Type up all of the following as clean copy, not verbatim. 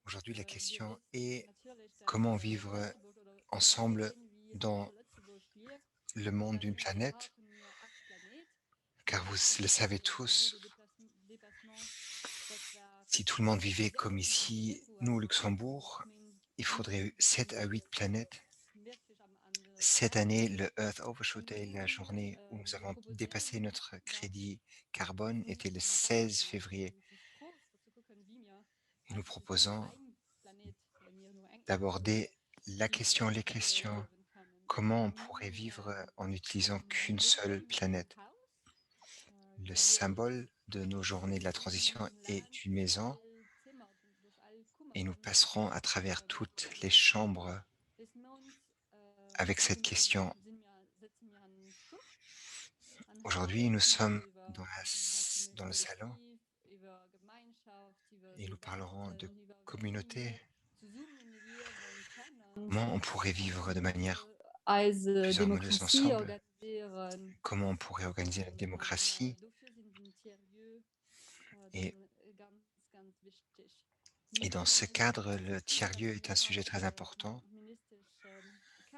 Aujourd'hui, la question est comment vivre ensemble dans le monde d'une planète, car vous le savez tous, si tout le monde vivait comme ici, nous au Luxembourg, il faudrait 7 à 8 planètes. Cette année, le Earth Overshoot Day, la journée où nous avons dépassé notre crédit carbone, était le 16 février. Et nous proposons d'aborder les questions, comment on pourrait vivre en n'utilisant qu'une seule planète. Le symbole de nos journées de la transition est une maison et nous passerons à travers toutes les chambres avec cette question. Aujourd'hui, nous sommes dans le salon et nous parlerons de communauté. Comment on pourrait vivre de manière plus harmonieuse ensemble? Comment on pourrait organiser la démocratie? Et, et dans ce cadre, le tiers-lieu est un sujet très important.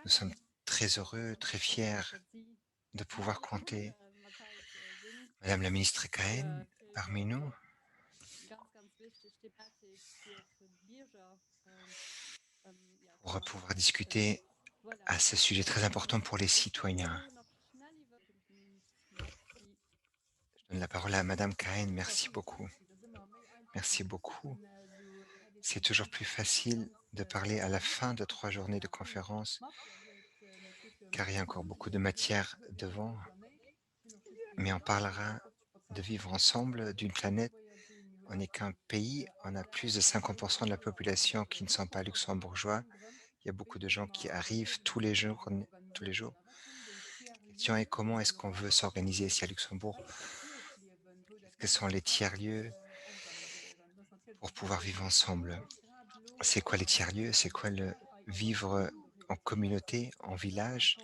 Nous sommes très heureux, très fiers de pouvoir compter Madame la ministre Cahen parmi nous pour pouvoir discuter à ce sujet très important pour les citoyens. Je donne la parole à Madame Cahen. Merci beaucoup. Merci beaucoup. C'est toujours plus facile de parler à la fin de 3 journées de conférence, car il y a encore beaucoup de matière devant, mais on parlera de vivre ensemble d'une planète. On n'est qu'un pays, on a plus de 50% de la population qui ne sont pas luxembourgeois. Il y a beaucoup de gens qui arrivent tous les jours, tous les jours. La question est comment est-ce qu'on veut s'organiser ici à Luxembourg? Quels sont les tiers-lieux pour pouvoir vivre ensemble? C'est quoi les tiers-lieux? C'est quoi le vivre en communauté, en village?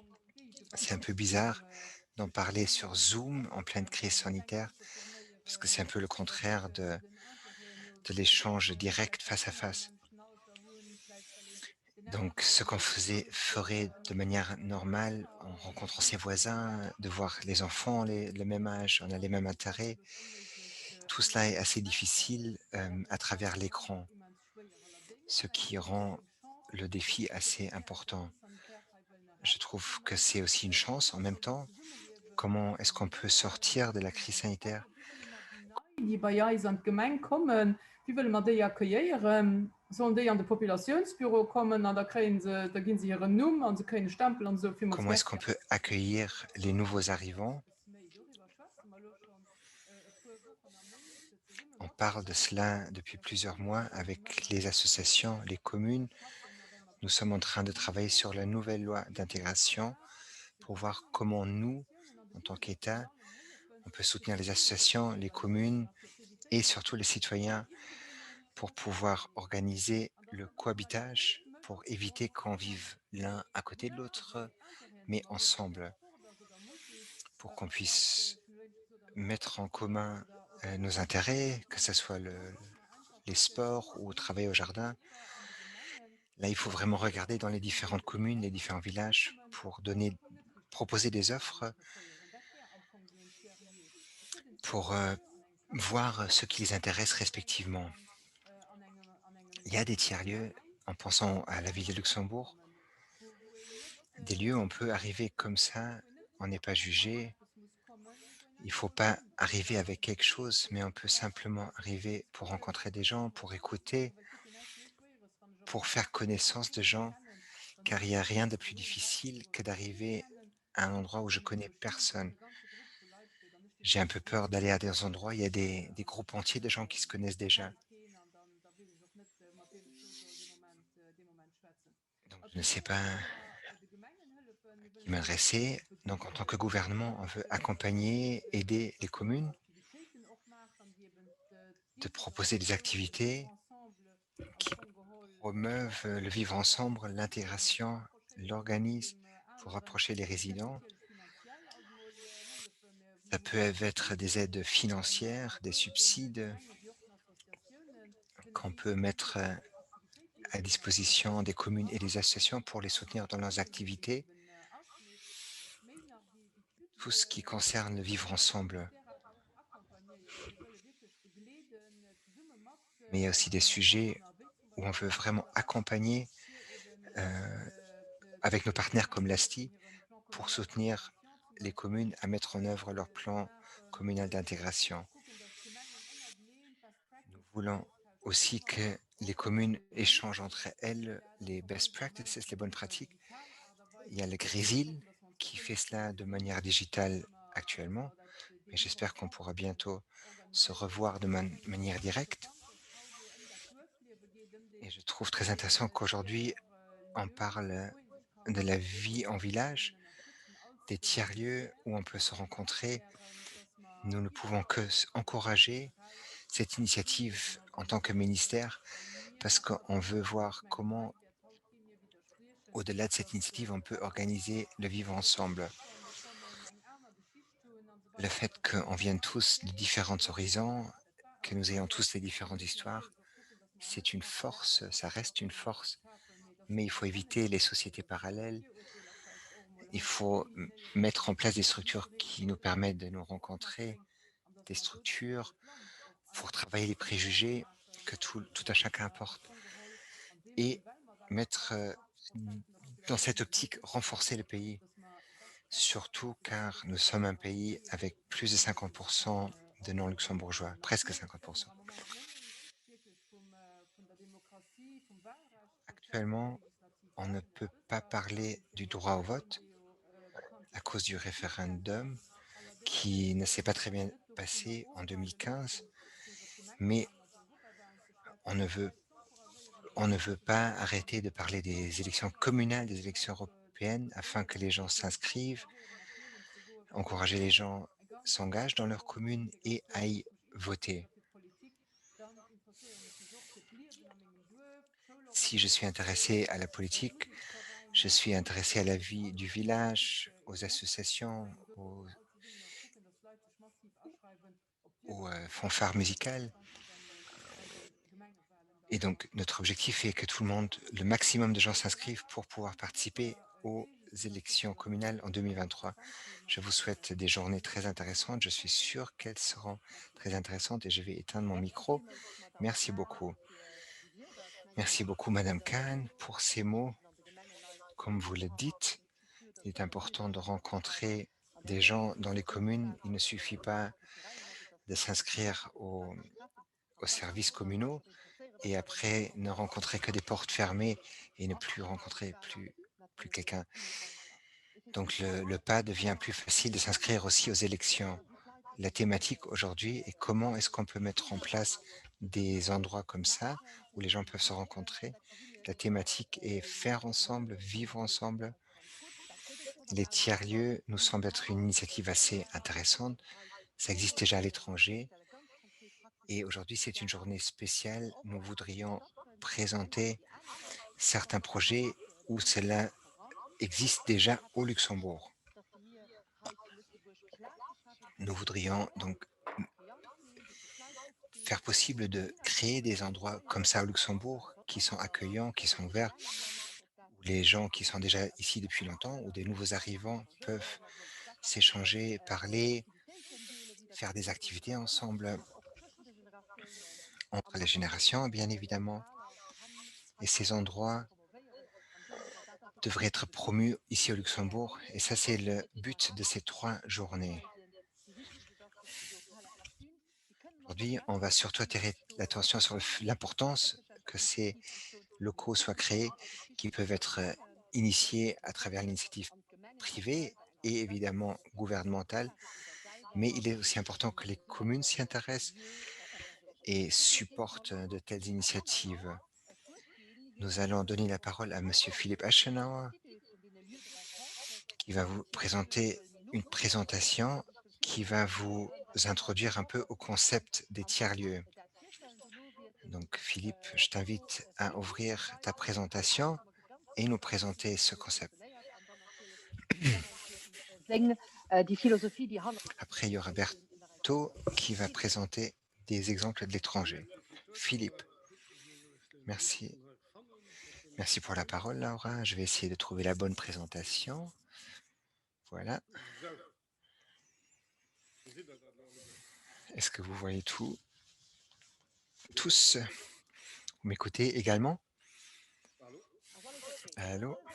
C'est un peu bizarre d'en parler sur Zoom en pleine crise sanitaire, parce que c'est un peu le contraire de l'échange direct face à face. Donc, ce qu'on ferait de manière normale en rencontrant ses voisins, de voir les enfants, le même âge, on a les mêmes intérêts, tout cela est assez difficile à travers l'écran, ce qui rend le défi assez important. Je trouve que c'est aussi une chance en même temps. Comment est-ce qu'on peut sortir de la crise sanitaire? Die bei Jais an Gemeng kommen, wie will man déi akkeieren? Sollen déi an de Populationsbüro kommen, an der kreen se da ginn se ihren Numm an se kräne Stempel an so firmals Comment est-ce qu'on peut accueillir les nouveaux arrivants? On parle de cela depuis plusieurs mois avec les associations, les communes. Nous sommes en train de travailler sur la nouvelle loi d'intégration pour voir comment nous, en tant qu'État, on peut soutenir les associations, les communes et surtout les citoyens pour pouvoir organiser le cohabitage, pour éviter qu'on vive l'un à côté de l'autre, mais ensemble, pour qu'on puisse mettre en commun nos intérêts, que ce soit les sports ou travailler au jardin. Là, il faut vraiment regarder dans les différentes communes, les différents villages pour proposer des offres pour voir ce qui les intéresse respectivement. Il y a des tiers-lieux, en pensant à la ville de Luxembourg, des lieux où on peut arriver comme ça, on n'est pas jugé. Il faut pas arriver avec quelque chose, mais on peut simplement arriver pour rencontrer des gens, pour écouter, pour faire connaissance de gens, car il n'y a rien de plus difficile que d'arriver à un endroit où je connais personne. J'ai un peu peur d'aller à des endroits, il y a des groupes entiers de gens qui se connaissent déjà. Donc je ne sais pas à qui m'adresser. Donc en tant que gouvernement, on veut accompagner, aider les communes, de proposer des activités qui promeuvent le vivre ensemble, l'intégration, l'organisent pour rapprocher les résidents. Ça peut être des aides financières, des subsides qu'on peut mettre à disposition des communes et des associations pour les soutenir dans leurs activités, tout ce qui concerne le vivre ensemble. Mais il y a aussi des sujets où on veut vraiment accompagner avec nos partenaires comme l'ASTI pour soutenir les communes à mettre en œuvre leur plan communal d'intégration. Nous voulons aussi que les communes échangent entre elles les best practices, les bonnes pratiques. Il y a le Grésil qui fait cela de manière digitale actuellement, mais j'espère qu'on pourra bientôt se revoir de manière directe. Et je trouve très intéressant qu'aujourd'hui, on parle de la vie en village, des tiers-lieux où on peut se rencontrer. Nous ne pouvons que encourager cette initiative en tant que ministère parce qu'on veut voir comment, au-delà de cette initiative, on peut organiser le vivre ensemble. Le fait qu'on vienne tous de différents horizons, que nous ayons tous des différentes histoires, c'est une force, ça reste une force, mais il faut éviter les sociétés parallèles. Il faut mettre en place des structures qui nous permettent de nous rencontrer, des structures pour travailler les préjugés que tout à chacun apporte et mettre dans cette optique renforcer le pays, surtout car nous sommes un pays avec plus de 50% de non-luxembourgeois, presque 50%. Actuellement, on ne peut pas parler du droit au vote à cause du référendum qui ne s'est pas très bien passé en 2015, mais on ne veut, on ne veut pas arrêter de parler des élections communales, des élections européennes, afin que les gens s'inscrivent, encourager les gens s'engagent dans leur commune et aillent voter. Si je suis intéressé à la politique, je suis intéressé à la vie du village, aux associations, aux fanfares musicales. Et donc, notre objectif est que tout le monde, le maximum de gens s'inscrivent pour pouvoir participer aux élections communales en 2023. Je vous souhaite des journées très intéressantes. Je suis sûr qu'elles seront très intéressantes et je vais éteindre mon micro. Merci beaucoup. Merci beaucoup, Madame Kahn, pour ces mots. Comme vous le dites, il est important de rencontrer des gens dans les communes. Il ne suffit pas de s'inscrire aux services communaux et après ne rencontrer que des portes fermées et ne plus rencontrer plus quelqu'un. Donc le pas devient plus facile de s'inscrire aussi aux élections. La thématique aujourd'hui est comment est-ce qu'on peut mettre en place des endroits comme ça où les gens peuvent se rencontrer. La thématique est faire ensemble, vivre ensemble. Les tiers-lieux nous semblent être une initiative assez intéressante. Ça existe déjà à l'étranger. Et aujourd'hui, c'est une journée spéciale. Nous voudrions présenter certains projets où cela existe déjà au Luxembourg. Nous voudrions donc faire possible de créer des endroits comme ça au Luxembourg qui sont accueillants, qui sont ouverts, où les gens qui sont déjà ici depuis longtemps ou des nouveaux arrivants peuvent s'échanger, parler, faire des activités ensemble entre les générations, bien évidemment. Et ces endroits devraient être promus ici au Luxembourg. Et ça, c'est le but de ces 3 journées. Aujourd'hui, on va surtout attirer l'attention sur l'importance que ces locaux soient créés, qui peuvent être initiés à travers l'initiative privée et évidemment gouvernementale. Mais il est aussi important que les communes s'y intéressent et supportent de telles initiatives. Nous allons donner la parole à Monsieur Philippe Aschenauer, qui va vous présenter une présentation qui va vous introduire un peu au concept des tiers-lieux. Donc, Philippe, je t'invite à ouvrir ta présentation et nous présenter ce concept. Après, il y aura Berthaud qui va présenter des exemples de l'étranger. Philippe, merci. Merci pour la parole, Laura. Je vais essayer de trouver la bonne présentation. Voilà. Zo, hoe zit dat dan ongeveer? Est-ce que vous voyez tout? Tous? Vous m'écoutez également? Hallo? Allô? Ja.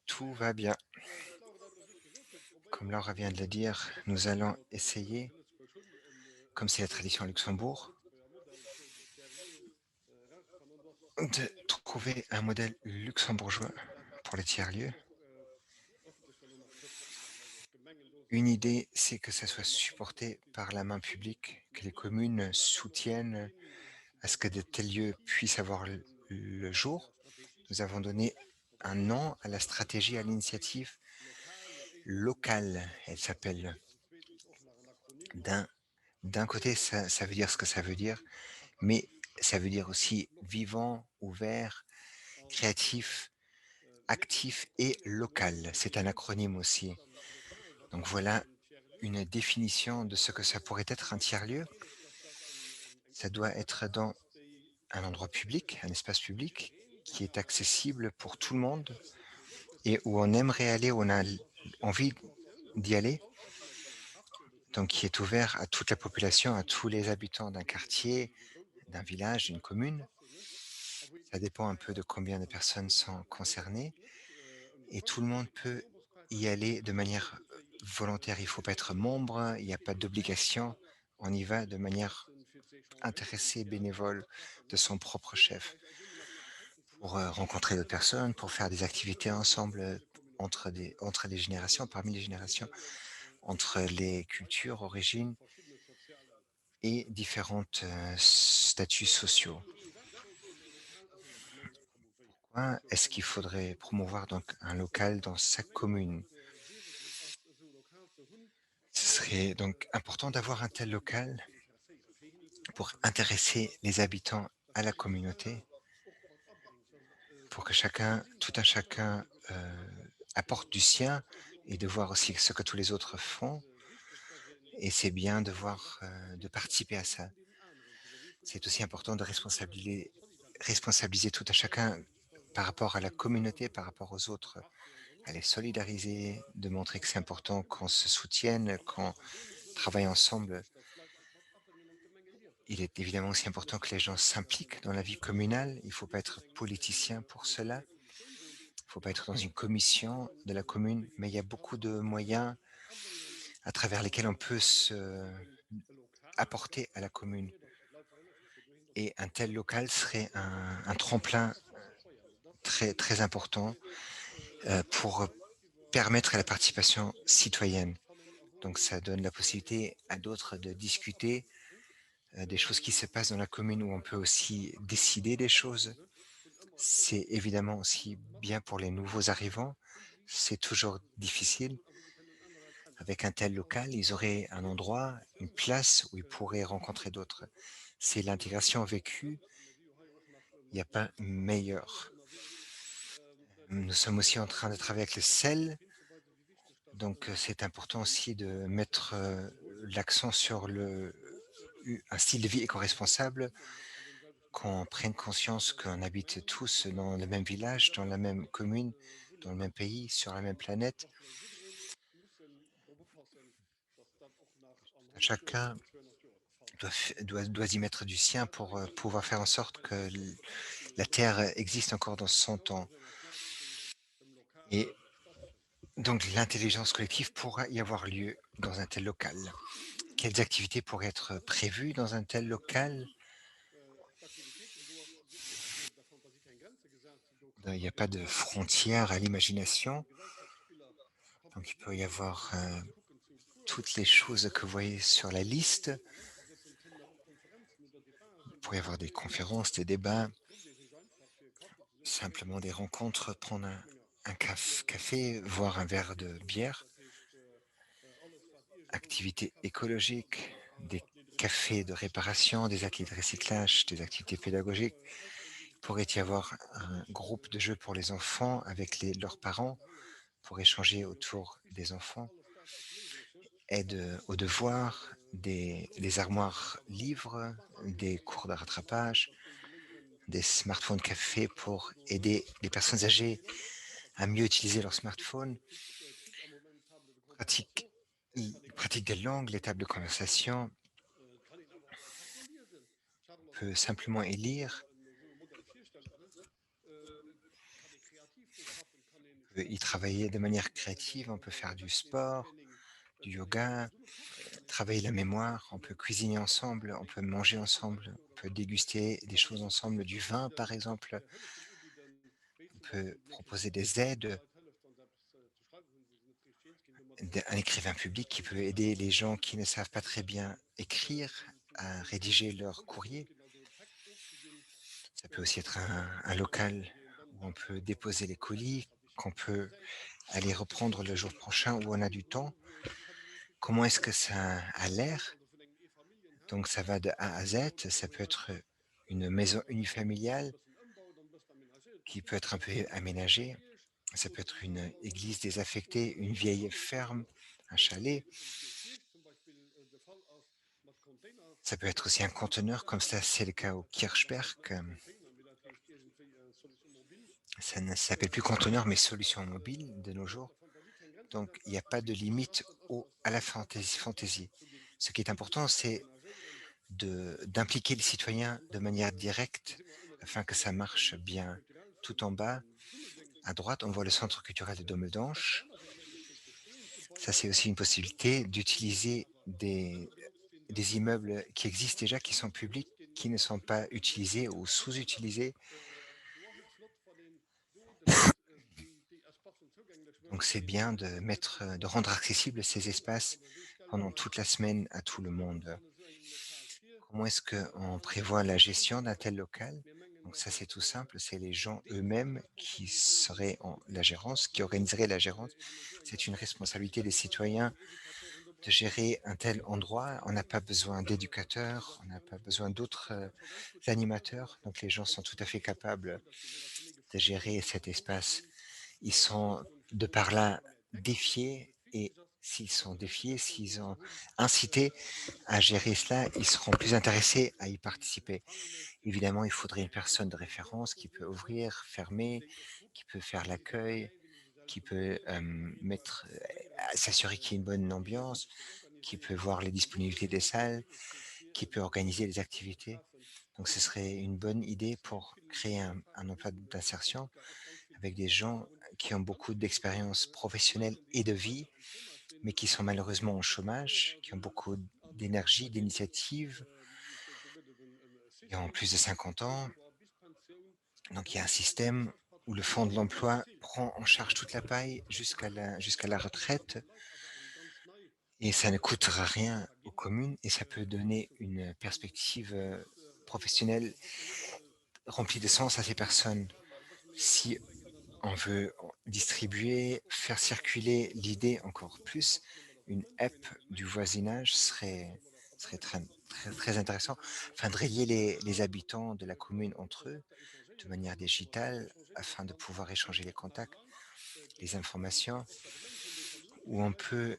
Tout va bien. Net Laura dat muziek gezegd heeft, op Comme mijn Laura vient de le dat dire, dat nous dat allons dat essayer, dat special comme c'est la tradition à Luxembourg, model de sérieux rare van een dos. de trouver un modèle luxembourgeois pour les tiers-lieux. Of het is wel een afschot van dat wij zo gemengen door Une idée, c'est que ça soit supporté par la main publique, que les communes soutiennent à ce que de tels lieux puissent avoir le jour. Nous avons donné un nom à la stratégie, à l'initiative locale, elle s'appelle. D'un d'un côté, ça veut dire ce que ça veut dire, mais ça veut dire aussi vivant, ouvert, créatif, actif et local. C'est un acronyme aussi. Donc voilà une définition de ce que ça pourrait être un tiers-lieu. Ça doit être dans un endroit public, un espace public qui est accessible pour tout le monde et où on aimerait aller, où on a envie d'y aller, donc qui est ouvert à toute la population, à tous les habitants d'un quartier, d'un village, d'une commune. Ça dépend un peu de combien de personnes sont concernées et tout le monde peut y aller de manière volontaire. Il ne faut pas être membre, il n'y a pas d'obligation. On y va de manière intéressée, bénévole, de son propre chef, pour rencontrer d'autres personnes, pour faire des activités ensemble entre les générations, parmi les générations, entre les cultures, origines et différentes statuts sociaux. Pourquoi est-ce qu'il faudrait promouvoir donc un local dans sa commune? Ce serait donc important d'avoir un tel local pour intéresser les habitants à la communauté, pour que chacun, tout un chacun apporte du sien et de voir aussi ce que tous les autres font. Et c'est bien de voir, de participer à ça. C'est aussi important de responsabiliser tout un chacun par rapport à la communauté, par rapport aux autres, à les solidariser, de montrer que c'est important qu'on se soutienne, qu'on travaille ensemble. Il est évidemment aussi important que les gens s'impliquent dans la vie communale. Il ne faut pas être politicien pour cela. Il ne faut pas être dans une commission de la commune, mais il y a beaucoup de moyens à travers lesquels on peut se apporter à la commune. Et un tel local serait un tremplin très, très important pour permettre la participation citoyenne. Donc ça donne la possibilité à d'autres de discuter des choses qui se passent dans la commune où on peut aussi décider des choses. C'est évidemment aussi bien pour les nouveaux arrivants. C'est toujours difficile. Avec un tel local, ils auraient un endroit, une place où ils pourraient rencontrer d'autres. C'est l'intégration vécue. Il n'y a pas meilleur. Nous sommes aussi en train de travailler avec le sel. Donc, c'est important aussi de mettre l'accent sur un style de vie éco-responsable, qu'on prenne conscience qu'on habite tous dans le même village, dans la même commune, dans le même pays, sur la même planète. Chacun doit y mettre du sien pour pouvoir faire en sorte que la Terre existe encore dans son temps. Et donc l'intelligence collective pourra y avoir lieu dans un tel local. Quelles activités pourraient être prévues dans un tel local? Il n'y a pas de frontières à l'imagination. Donc il peut y avoir toutes les choses que vous voyez sur la liste. Il pourrait y avoir des conférences, des débats, simplement des rencontres, prendre un café, boire un verre de bière, activités écologiques, des cafés de réparation, des ateliers de recyclage, des activités pédagogiques. Il pourrait y avoir un groupe de jeux pour les enfants avec leurs parents pour échanger autour des enfants, aide aux devoirs, des armoires livres, des cours de rattrapage, des smartphones cafés pour aider les personnes âgées à mieux utiliser leur smartphone, pratique, pratique des langues, les tables de conversation, peut simplement élire, peut y travailler de manière créative, on peut faire du sport, du yoga, travailler la mémoire, on peut cuisiner ensemble, on peut manger ensemble, on peut déguster des choses ensemble, du vin par exemple, on peut proposer des aides, un écrivain public qui peut aider les gens qui ne savent pas très bien écrire à rédiger leur courrier. Ça peut aussi être un local où on peut déposer les colis, qu'on peut aller reprendre le jour prochain où on a du temps. Comment est-ce que ça a l'air? Donc ça va de A à Z, ça peut être une maison unifamiliale qui peut être un peu aménagée, ça peut être une église désaffectée, une vieille ferme, un chalet, ça peut être aussi un conteneur comme ça, c'est le cas au Kirchberg. Ça ne s'appelle plus conteneur mais solution mobile de nos jours. Donc il n'y a pas de limite à la fantaisie. Ce qui est important, c'est d'impliquer les citoyens de manière directe afin que ça marche bien. Tout en bas, à droite, on voit le centre culturel de Domedanche. Ça, c'est aussi une possibilité d'utiliser des immeubles qui existent déjà, qui sont publics, qui ne sont pas utilisés ou sous-utilisés. Donc c'est bien de rendre accessibles ces espaces pendant toute la semaine à tout le monde. Comment est-ce qu'on prévoit la gestion d'un tel local? Donc ça, c'est tout simple, c'est les gens eux-mêmes qui seraient en la gérance, qui organiseraient la gérance. C'est une responsabilité des citoyens de gérer un tel endroit. On n'a pas besoin d'éducateurs, on n'a pas besoin d'autres animateurs. Donc les gens sont tout à fait capables de gérer cet espace. Ils sont de par là défiés et s'ils sont défiés, s'ils ont incité à gérer cela, ils seront plus intéressés à y participer. Évidemment, il faudrait une personne de référence qui peut ouvrir, fermer, qui peut faire l'accueil, qui peut s'assurer qu'il y ait une bonne ambiance, qui peut voir les disponibilités des salles, qui peut organiser les activités. Donc ce serait une bonne idée pour créer un emploi d'insertion avec des gens qui ont beaucoup d'expérience professionnelle et de vie, mais qui sont malheureusement au chômage, qui ont beaucoup d'énergie, d'initiative, et ont plus de 50 ans. Donc il y a un système où le fonds de l'emploi prend en charge toute la paille jusqu'à la retraite et ça ne coûtera rien aux communes et ça peut donner une perspective professionnelle remplie de sens à ces personnes. Si on veut distribuer, faire circuler l'idée encore plus, une app du voisinage serait très intéressant, afin de relier les habitants de la commune entre eux de manière digitale, afin de pouvoir échanger les contacts, les informations, où on peut,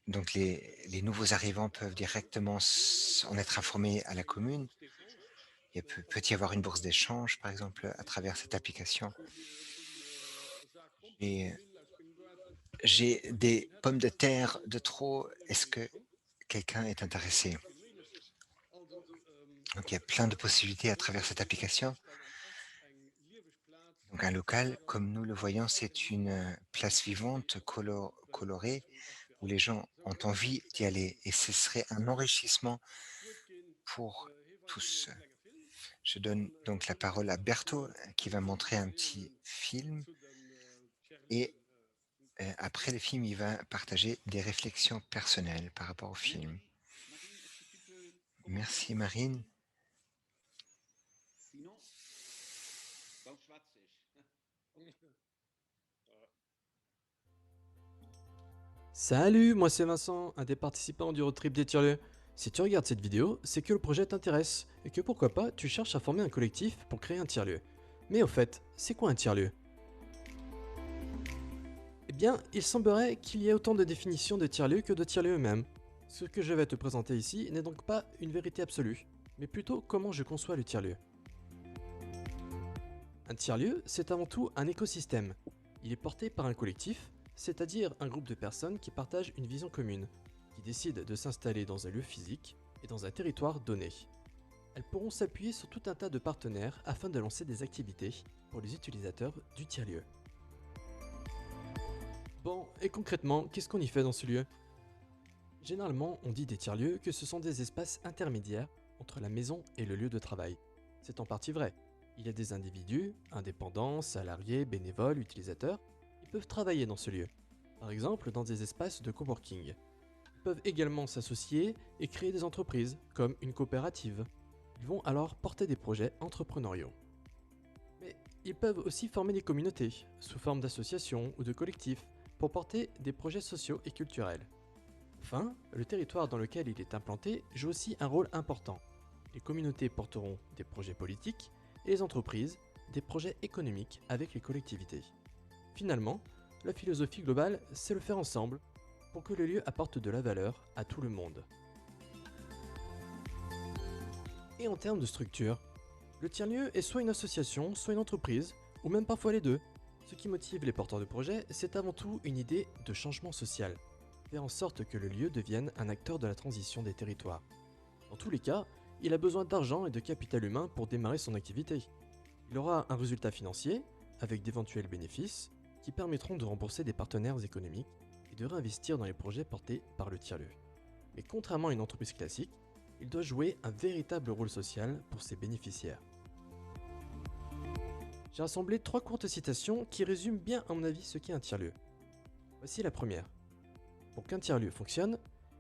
donc les nouveaux arrivants peuvent directement en être informés à la commune. Il peut y avoir une bourse d'échange, par exemple, à travers cette application. Et j'ai des pommes de terre de trop. Est-ce que quelqu'un est intéressé? Donc il y a plein de possibilités à travers cette application. Donc un local, comme nous le voyons, c'est une place vivante, colorée, où les gens ont envie d'y aller. Et ce serait un enrichissement pour tous. Je donne donc la parole à Berthaud qui va montrer un petit film et après le film, il va partager des réflexions personnelles par rapport au film. Merci Marine. Salut, moi c'est Vincent, un des participants du road trip des tiers-lieux. Si tu regardes cette vidéo, c'est que le projet t'intéresse, et que pourquoi pas, tu cherches à former un collectif pour créer un tiers-lieu. Mais au fait, c'est quoi un tiers-lieu? Eh bien, il semblerait qu'il y ait autant de définitions de tiers-lieux que de tiers-lieux eux-mêmes. Ce que je vais te présenter ici n'est donc pas une vérité absolue, mais plutôt comment je conçois le tiers-lieu. Un tiers-lieu, c'est avant tout un écosystème. Il est porté par un collectif, c'est-à-dire un groupe de personnes qui partagent une vision commune, qui décident de s'installer dans un lieu physique et dans un territoire donné. Elles pourront s'appuyer sur tout un tas de partenaires afin de lancer des activités pour les utilisateurs du tiers-lieu. Bon, et concrètement, qu'est-ce qu'on y fait dans ce lieu? Généralement, on dit des tiers-lieux que ce sont des espaces intermédiaires entre la maison et le lieu de travail. C'est en partie vrai. Il y a des individus, indépendants, salariés, bénévoles, utilisateurs, qui peuvent travailler dans ce lieu. Par exemple, dans des espaces de coworking. Ils peuvent également s'associer et créer des entreprises, comme une coopérative. Ils vont alors porter des projets entrepreneuriaux. Mais ils peuvent aussi former des communautés, sous forme d'associations ou de collectifs, pour porter des projets sociaux et culturels. Enfin, le territoire dans lequel il est implanté joue aussi un rôle important. Les communautés porteront des projets politiques et les entreprises des projets économiques avec les collectivités. Finalement, la philosophie globale, c'est le faire ensemble pour que le lieu apporte de la valeur à tout le monde. Et en termes de structure, le tiers-lieu est soit une association, soit une entreprise, ou même parfois les deux. Ce qui motive les porteurs de projets, c'est avant tout une idée de changement social. Faire en sorte que le lieu devienne un acteur de la transition des territoires. Dans tous les cas, il a besoin d'argent et de capital humain pour démarrer son activité. Il aura un résultat financier, avec d'éventuels bénéfices, qui permettront de rembourser des partenaires économiques et de réinvestir dans les projets portés par le tiers-lieu. Mais contrairement à une entreprise classique, il doit jouer un véritable rôle social pour ses bénéficiaires. J'ai rassemblé 3 courtes citations qui résument bien à mon avis ce qu'est un tiers-lieu. Voici la première. Pour qu'un tiers-lieu fonctionne,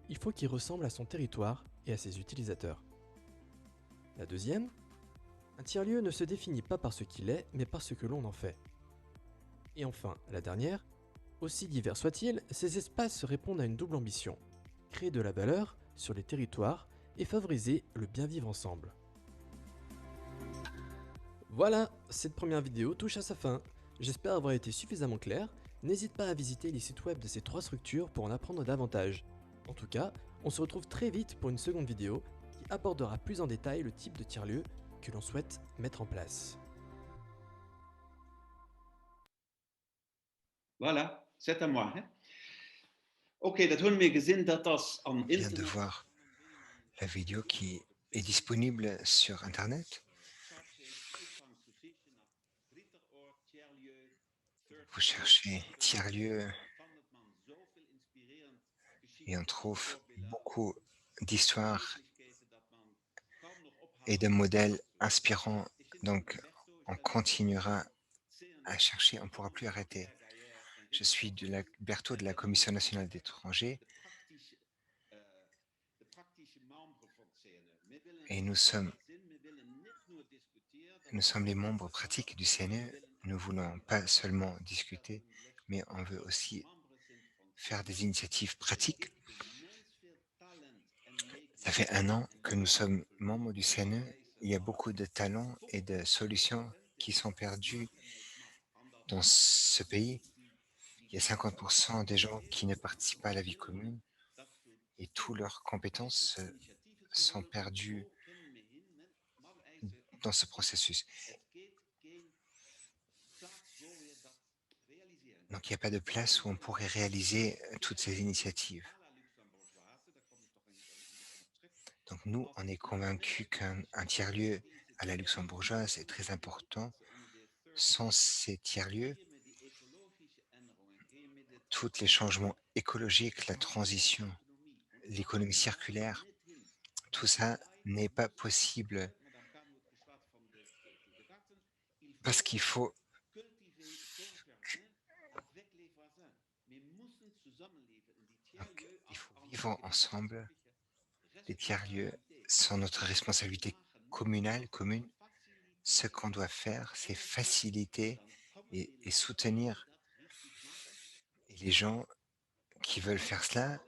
il faut qu'il ressemble à son territoire et à ses utilisateurs. La deuxième, un tiers-lieu ne se définit pas par ce qu'il est, mais par ce que l'on en fait. Et enfin, la dernière, aussi divers soient-ils, ces espaces répondent à une double ambition, créer de la valeur sur les territoires et favoriser le bien vivre ensemble. Voilà, cette première vidéo touche à sa fin. J'espère avoir été suffisamment clair. N'hésite pas à visiter les sites web de ces 3 structures pour en apprendre davantage. En tout cas, on se retrouve très vite pour une seconde vidéo qui abordera plus en détail le type de tiers-lieu que l'on souhaite mettre en place. Voilà, c'est à moi. Hè? Oké, dat hebben we gezien dat dat aan On vient de internet. voir la vidéo qui est disponible sur Internet. Vous cherchez tiers-lieu et on trouve beaucoup d'histoires et de modèles inspirants. Donc, on continuera à chercher, on ne pourra plus arrêter. Je suis Berthaud de la Commission nationale d'étrangers et nous sommes les membres pratiques du CNE. Nous voulons pas seulement discuter, mais on veut aussi faire des initiatives pratiques. Ça fait 1 an que nous sommes membres du CNE. Il y a beaucoup de talents et de solutions qui sont perdus dans ce pays. Il y a 50% des gens qui ne participent pas à la vie commune et toutes leurs compétences sont perdues dans ce processus. Donc il n'y a pas de place où on pourrait réaliser toutes ces initiatives. Donc nous, on est convaincus qu'un tiers-lieu à la luxembourgeoise est très important. Sans ces tiers-lieux, tous les changements écologiques, la transition, l'économie circulaire, tout ça n'est pas possible parce qu'il faut vivre ensemble. Les tiers-lieux sont notre responsabilité communale, commune. Ce qu'on doit faire, c'est faciliter et soutenir les gens qui veulent faire cela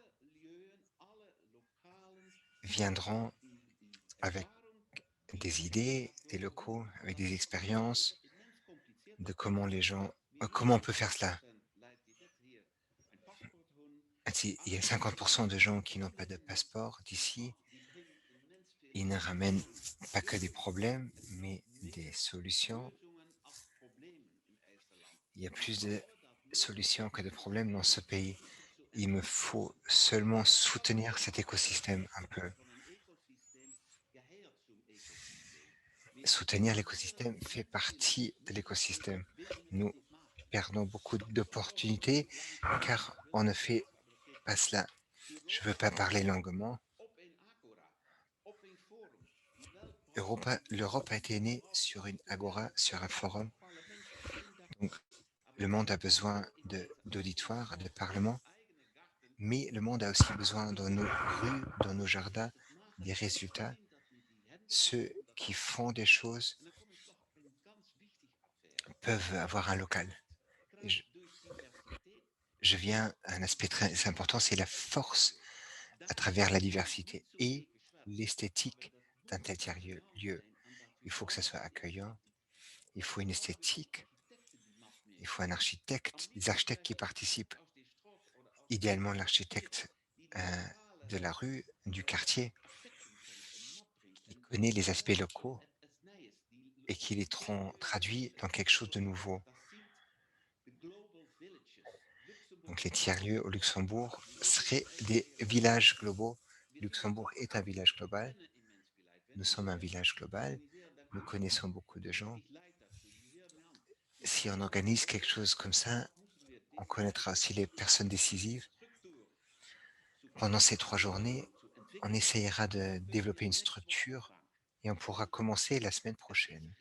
viendront avec des idées, des locaux, avec des expériences de comment comment on peut faire cela. Il y a 50% de gens qui n'ont pas de passeport d'ici. Ils ne ramènent pas que des problèmes, mais des solutions. Il y a plus de solutions que de problèmes dans ce pays. Il me faut seulement soutenir cet écosystème un peu. Soutenir l'écosystème fait partie de l'écosystème. Nous perdons beaucoup d'opportunités car on ne fait pas cela. Je ne veux pas parler longuement. L'Europe a été née sur une agora, sur un forum. Donc, le monde a besoin d'auditoires, de parlements, mais le monde a aussi besoin dans nos rues, dans nos jardins, des résultats. Ceux qui font des choses peuvent avoir un local. Et je viens à un aspect très important, c'est la force à travers la diversité et l'esthétique d'un tel lieu. Il faut que ça soit accueillant, il faut une esthétique, il faut un architecte, des architectes qui participent. Idéalement, l'architecte de la rue, du quartier, qui connaît les aspects locaux et qui les traduit dans quelque chose de nouveau. Donc les tiers-lieux au Luxembourg seraient des villages globaux. Luxembourg est un village global. Nous sommes un village global. Nous connaissons beaucoup de gens. Si on organise quelque chose comme ça, on connaîtra aussi les personnes décisives. Pendant ces 3 journées, on essayera de développer une structure et on pourra commencer la semaine prochaine.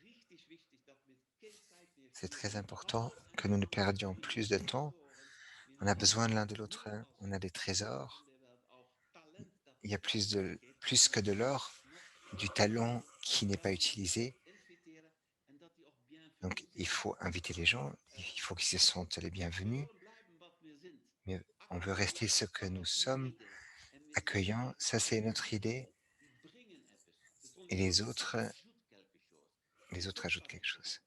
C'est très important que nous ne perdions plus de temps. On a besoin l'un de l'autre. On a des trésors. Il y a plus que de l'or, du talent qui n'est pas utilisé. Donc, il faut inviter les gens. Il faut qu'ils se sentent les bienvenus. Mais on veut rester ce que nous sommes, accueillants. Ça, c'est notre idée. Et les autres ajoutent quelque chose.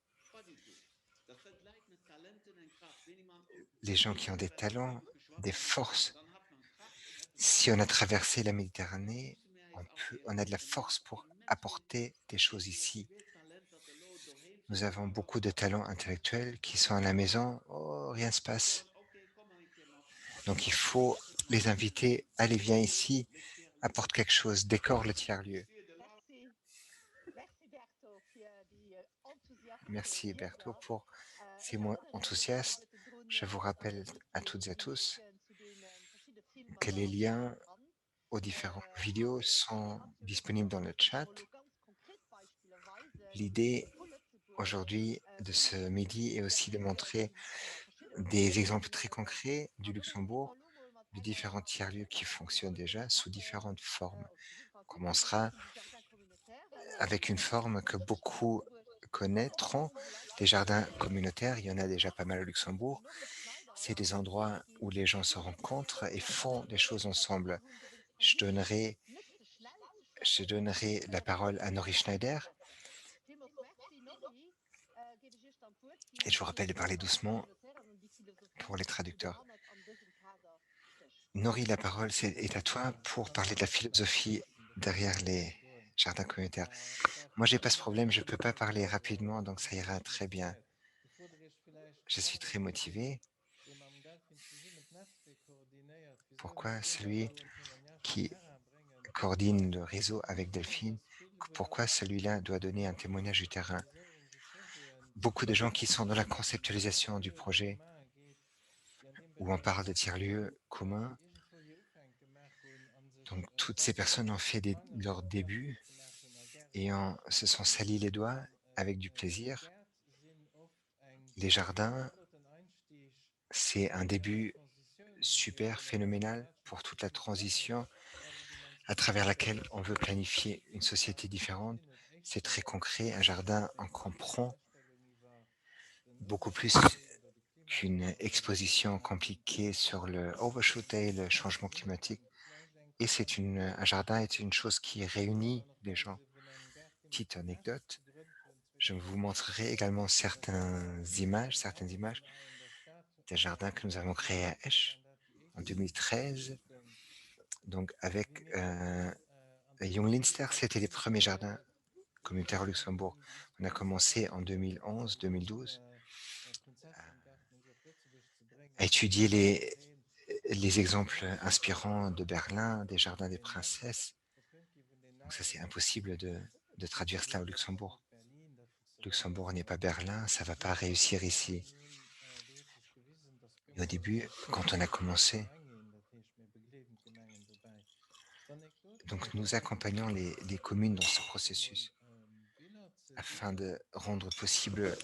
Les gens qui ont des talents, des forces. Si on a traversé la Méditerranée, on a de la force pour apporter des choses ici. Nous avons beaucoup de talents intellectuels qui sont à la maison. Oh, rien ne se passe. Donc il faut les inviter. Allez, viens ici, apporte quelque chose, décore le tiers-lieu. Merci. Merci Berto für die Merci enthousiastische Berto Wortmeldung. pour ces Ich mots erinnere mich, dass wir enthousiastes. heute drüben Je vous rappelle à die toutes et à tous Linken zu den verschiedenen Filmen que bei les uns liens dran aux différentes haben vidéos sont natürlich disponibles dans le chat. so ganz konkret beispielsweise L'idée in Polletzeburg aujourd'hui de ce midi est aussi de montrer ja, verschiedene des Projekte exemples très umsetzen. concrets du Und ich Luxembourg, mal nur mal de einer différents tiers-lieux qui fonctionnent déjà sous Etappe différentes formes. auf jeden Fall On gut besucht, commencera sind die Jardins communautaires. avec une forme que beaucoup connaîtront, les jardins communautaires. Il y en a déjà pas mal au Luxembourg. Nori Schneider, C'est des endroits où les gens se rencontrent et font des choses das ensemble. unbedingt Je versuchen, donnerai, nicht zu schnell zu je sprechen. donnerai la parole à Nori Schneider Vielmals merci, Nori. Gebe ich erst am Wort et für je vous die rappelle de parler Jardins doucement communautaires und die pour Philosophie, les die du traducteurs. an diesem Tager stehst. Nori, la parole est à toi pour parler de la philosophie derrière les jardins communautaires. Moi, j'ai pas ce problème, je peux pas parler rapidement, donc ça ira très bien. Je suis très motivé. Pourquoi celui qui coordine le réseau avec Delphine, pourquoi celui-là doit donner un témoignage du terrain? Beaucoup de gens qui sont dans la conceptualisation du projet, où on parle de tiers-lieux communs, donc toutes ces personnes ont fait leur début et se sont salis les doigts avec du plaisir. Les jardins, c'est un début super phénoménal pour toute la transition à travers laquelle on veut planifier une société différente. C'est très concret. Un jardin en comprend beaucoup plus qu'une exposition compliquée sur le overshoot et le changement climatique. Et un jardin est une chose qui réunit les gens. Petite anecdote, je vous montrerai également certaines images des jardins que nous avons créés à Esch en 2013. Donc avec Young Linster, c'était les premiers jardins communautaires au Luxembourg. On a commencé en 2011-2012 à étudier les exemples inspirants de Berlin, des jardins des princesses. Donc ça, c'est impossible de traduire cela au Luxembourg. Luxembourg n'est pas Berlin, ça va pas réussir ici. Et au début, quand on a commencé, donc nous accompagnons les communes dans ce processus afin de rendre possible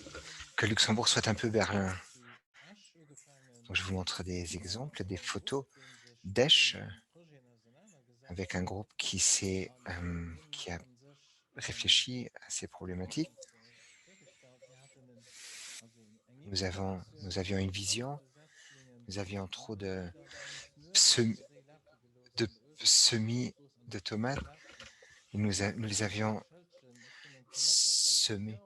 que Luxembourg soit un peu Berlin. Donc je vous montre des exemples, des photos d'Esch avec un groupe qui a réfléchi à ces problématiques. Nous avions une vision, nous avions trop sem- de semis de tomates et nous les avions semés,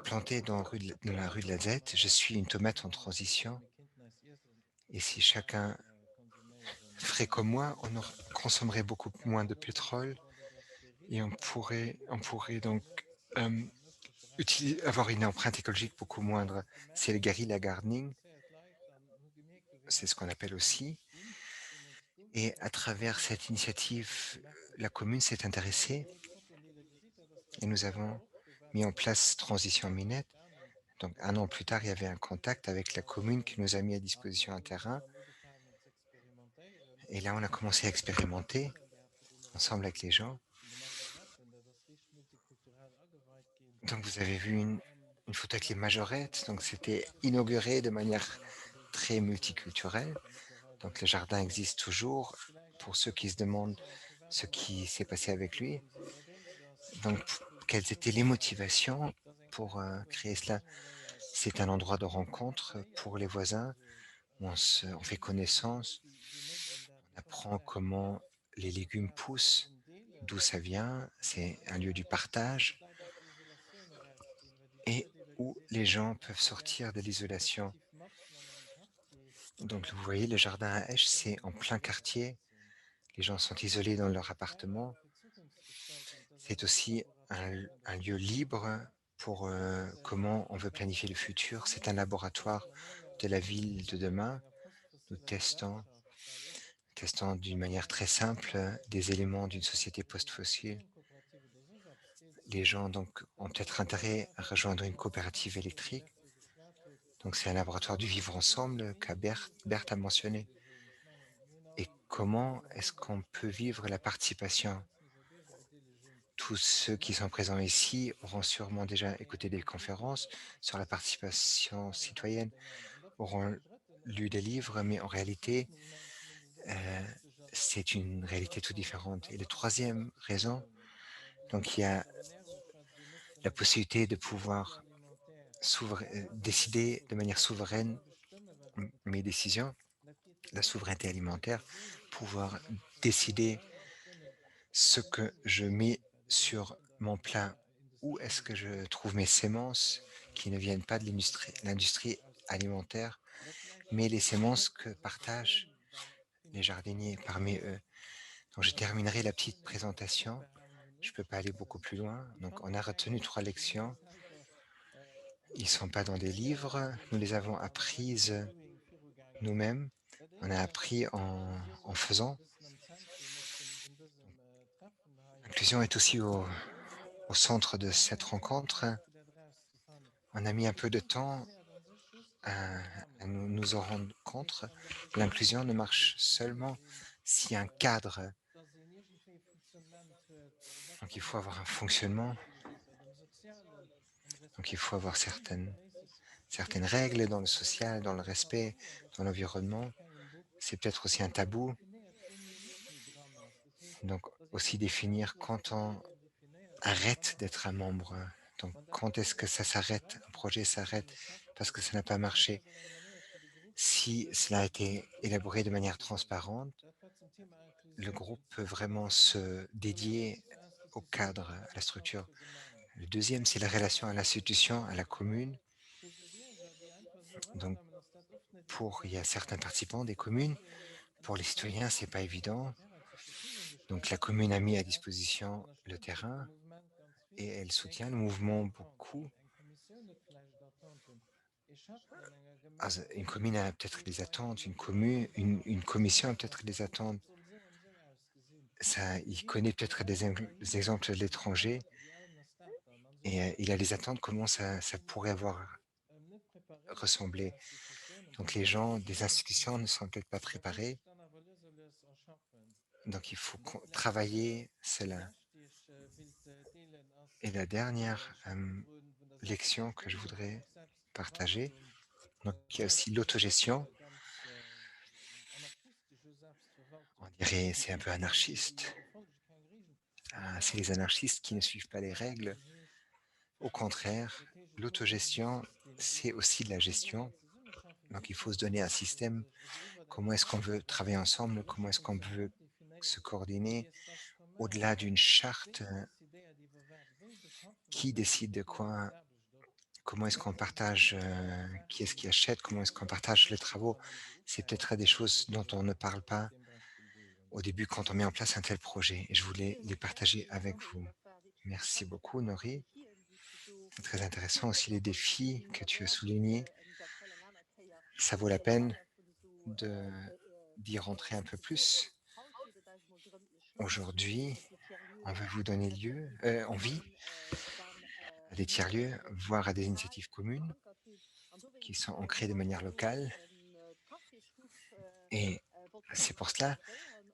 plantés dans la rue de la Zette. Je suis une tomate en transition et si chacun ferait comme moi, consommerait beaucoup moins de pétrole et on pourrait donc euh, avoir une empreinte écologique beaucoup moindre. C'est le guerrilla gardening, c'est ce qu'on appelle aussi. Et à travers cette initiative, la commune s'est intéressée et nous avons mis en place Transition Minette. Donc un an plus tard, il y avait un contact avec la commune qui nous a mis à disposition un terrain. Et là, on a commencé à expérimenter ensemble avec les gens. Donc vous avez vu une photo avec les majorettes. Donc c'était inauguré de manière très multiculturelle. Donc le jardin existe toujours pour ceux qui se demandent ce qui s'est passé avec lui. Donc quelles étaient les motivations pour créer cela? C'est un endroit de rencontre pour les voisins où on fait connaissance, on apprend comment les légumes poussent, d'où ça vient. C'est un lieu du partage et où les gens peuvent sortir de l'isolation. Donc vous voyez, le jardin à Esch, c'est en plein quartier. Les gens sont isolés dans leur appartement. C'est aussi un lieu libre pour comment on veut planifier le futur. C'est un laboratoire de la ville de demain. Nous testons d'une manière très simple des éléments d'une société post-fossile. Les gens donc ont peut-être intérêt à rejoindre une coopérative électrique. Donc c'est un laboratoire du vivre ensemble Berthe a mentionné. Et comment est-ce qu'on peut vivre la participation? Tous ceux qui sont présents ici auront sûrement déjà écouté des conférences sur la participation citoyenne, auront lu des livres, mais en réalité, euh, c'est une réalité tout différente. Et la troisième raison, donc il y a la possibilité de pouvoir décider de manière souveraine mes décisions, la souveraineté alimentaire, pouvoir décider ce que je mets sur mon plat, où est-ce que je trouve mes semences qui ne viennent pas de l'industrie alimentaire, mais les semences que partagent les jardiniers parmi eux. Donc je terminerai la petite présentation. Je ne peux pas aller beaucoup plus loin. Donc on a retenu 3 lections. Ils ne sont pas dans des livres. Nous les avons apprises nous-mêmes. On a appris en faisant. L'inclusion est aussi au centre de cette rencontre. On a mis un peu de temps à nous en rendre compte. L'inclusion ne marche seulement s'il y a un cadre. Donc il faut avoir un fonctionnement. Donc il faut avoir certaines règles dans le social, dans le respect, dans l'environnement. C'est peut-être aussi un tabou. Donc aussi définir quand on arrête d'être un membre. Donc quand est-ce que ça s'arrête, un projet s'arrête parce que ça n'a pas marché. Si cela a été élaboré de manière transparente, le groupe peut vraiment se dédier au cadre, à la structure. Le deuxième, c'est la relation à l'institution, à la commune. Donc, il y a certains participants des communes, pour les citoyens, c'est pas évident. Donc, la commune a mis à disposition le terrain et elle soutient le mouvement beaucoup. Une commune a peut-être des attentes, une commission a peut-être des attentes. Ça, il connaît peut-être des exemples de l'étranger et il a les attentes, comment ça pourrait avoir ressemblé. Donc les gens des institutions ne sont peut-être pas préparés, donc il faut travailler cela. Et la dernière leçon que je voudrais partager, donc il y a aussi l'autogestion. On dirait c'est un peu anarchiste. C'est les anarchistes qui ne suivent pas les règles. Au contraire, l'autogestion, c'est aussi de la gestion. Donc il faut se donner un système. Comment est-ce qu'on veut travailler ensemble? Comment est-ce qu'on veut se coordonner au-delà d'une charte? Qui décide de quoi? Comment est-ce qu'on partage? Qui est-ce qui achète? Comment est-ce qu'on partage les travaux? C'est peut-être des choses dont on ne parle pas au début quand on met en place un tel projet. Et je voulais les partager avec vous. Merci beaucoup, Nori. C'est très intéressant aussi les défis que tu as soulignés. Ça vaut la peine d'y rentrer un peu plus. Aujourd'hui, on veut vous donner envie à des tiers-lieux, voire à des initiatives communes qui sont ancrées de manière locale. Et c'est pour cela,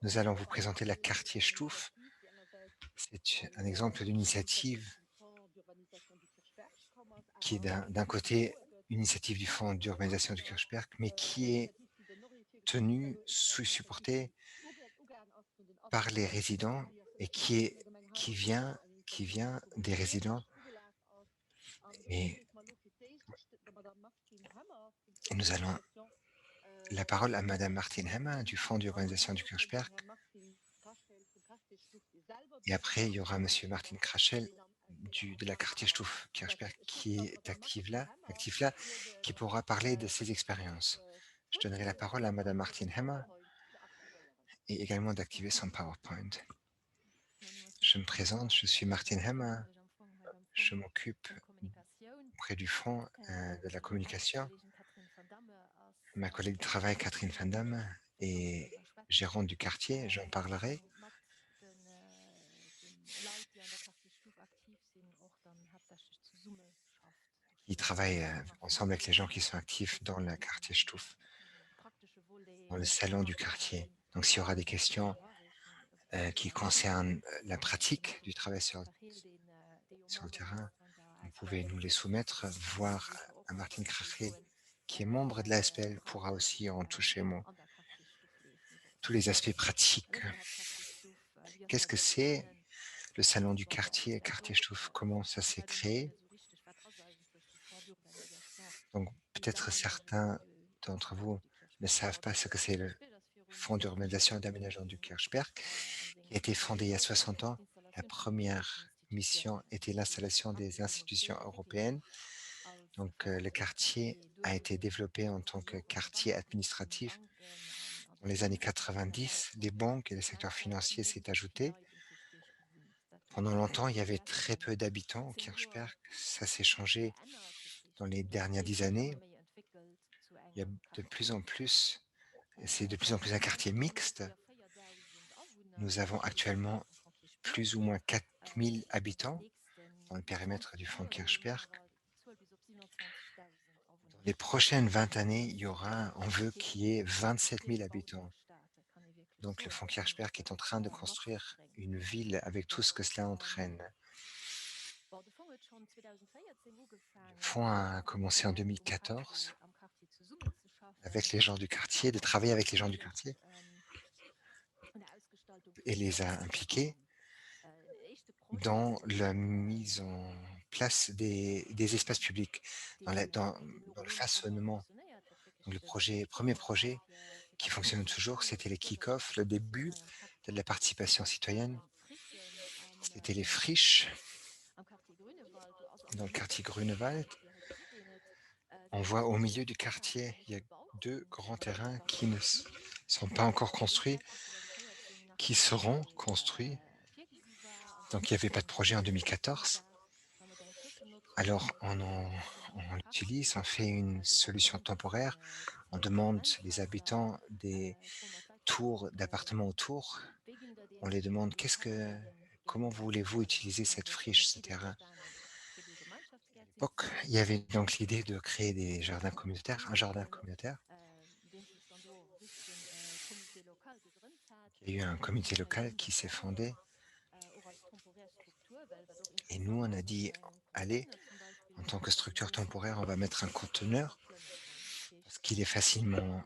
nous allons vous présenter la Quartier Stuf. C'est un exemple d'une initiative qui est d'un côté une initiative du Fonds d'urbanisation du Kirchberg, mais qui est tenue, supportée par les résidents et qui vient, qui vient des résidents. Et nous allons la parole à Madame Martin Hemmer du Fonds d'urbanisation du Kirchberg. Et après, il y aura Monsieur Martin Krachel de la Quartier Stuf Kirchberg qui est actif là, qui pourra parler de ses expériences. Je donnerai la parole à Madame Martin Hemmer et également d'activer son PowerPoint. Je me présente, je suis Martin Hemmer. Je m'occupe auprès du Fonds de la communication. Ma collègue de travail, Catherine Van Damme, est gérante du quartier, j'en parlerai. Ils travaillent ensemble avec les gens qui sont actifs dans le quartier Stuf, dans le salon du quartier. Donc s'il y aura des questions qui concernent la pratique du travail sur le terrain, vous pouvez nous les soumettre, voire à Martin Krachel, qui est membre de la SPL, pourra aussi en toucher mot. Tous les aspects pratiques. Qu'est-ce que c'est le salon du quartier, Quartier Stuf? Comment ça s'est créé? Donc peut-être certains d'entre vous ne savent pas ce que c'est le Fonds d'urbanisation et d'aménagement du Kirchberg, qui a été fondé il y a 60 ans. La première mission était l'installation des institutions européennes. Donc le quartier a été développé en tant que quartier administratif. Dans les années 90, les banques et le secteur financier s'est ajouté. Pendant longtemps, il y avait très peu d'habitants au Kirchberg. Ça s'est changé dans les dernières 10 années. Il y a de plus en plus, c'est de plus en plus un quartier mixte. Nous avons actuellement plus ou moins 4000 habitants dans le périmètre du Fonds Kirchberg. Dans les prochaines 20 années, il y aura, on veut qu'il y ait 27 000 habitants. Donc le Fonds Kirchberg est en train de construire une ville avec tout ce que cela entraîne. Le fonds a commencé en 2014 avec les gens du quartier, de travailler avec les gens du quartier et les a impliqués dans la mise en place des espaces publics, dans le façonnement. Donc premier projet qui fonctionne toujours, c'était les kick-off, le début de la participation citoyenne. C'était les friches dans le quartier Grunewald. On voit au milieu du quartier, il y a 2 grands terrains qui ne sont pas encore construits, qui seront construits. Donc il n'y avait pas de projet en 2014. Alors on on l'utilise, on fait une solution temporaire, on demande les habitants des tours d'appartements autour, on les demande comment voulez-vous utiliser cette friche, ce terrain? À l'époque, il y avait donc l'idée de créer des jardins communautaires, un jardin communautaire. Il y a eu un comité local qui s'est fondé et nous, on a dit, allez, en tant que structure temporaire, on va mettre un conteneur parce qu'il est facilement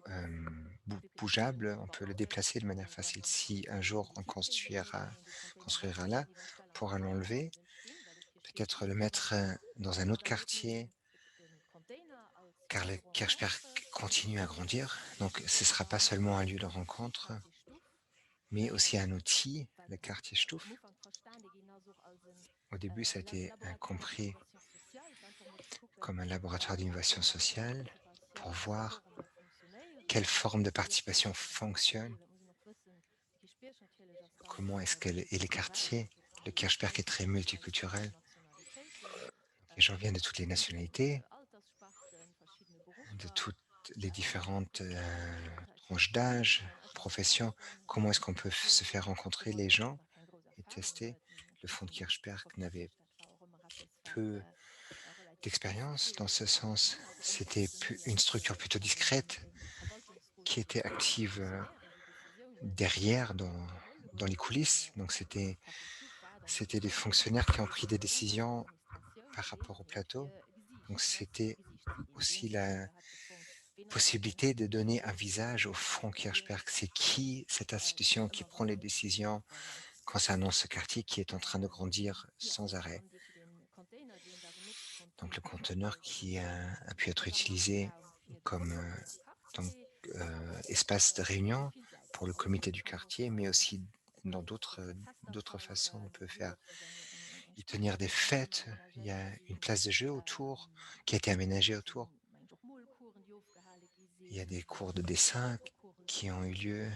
bougeable, on peut le déplacer de manière facile. Si un jour on construira là, on pourra l'enlever, peut-être le mettre dans un autre quartier, car le Kirchberg continue à grandir. Donc ce ne sera pas seulement un lieu de rencontre, mais aussi un outil, le quartier Stuff. Au début, ça a été compris comme un laboratoire d'innovation sociale pour voir quelle forme de participation fonctionne, comment est-ce que et les quartiers, le Kirchberg est très multiculturel, les gens viennent de toutes les nationalités, de toutes les différentes tranches d'âge, professions, comment est-ce qu'on peut se faire rencontrer les gens et tester. Le fonds de Kirchberg n'avait peu d'expérience dans ce sens. C'était une structure plutôt discrète qui était active derrière, dans les coulisses. Donc c'était des fonctionnaires qui ont pris des décisions par rapport au plateau. Donc c'était aussi la possibilité de donner un visage au fonds Kirchberg. C'est qui cette institution qui prend les décisions concernant ce quartier qui est en train de grandir sans arrêt. Donc le conteneur qui a pu être utilisé comme donc, espace de réunion pour le comité du quartier, mais aussi dans d'autres façons. On peut y tenir des fêtes. Il y a une place de jeu autour qui a été aménagée autour. Il y a des cours de dessin qui ont eu lieu,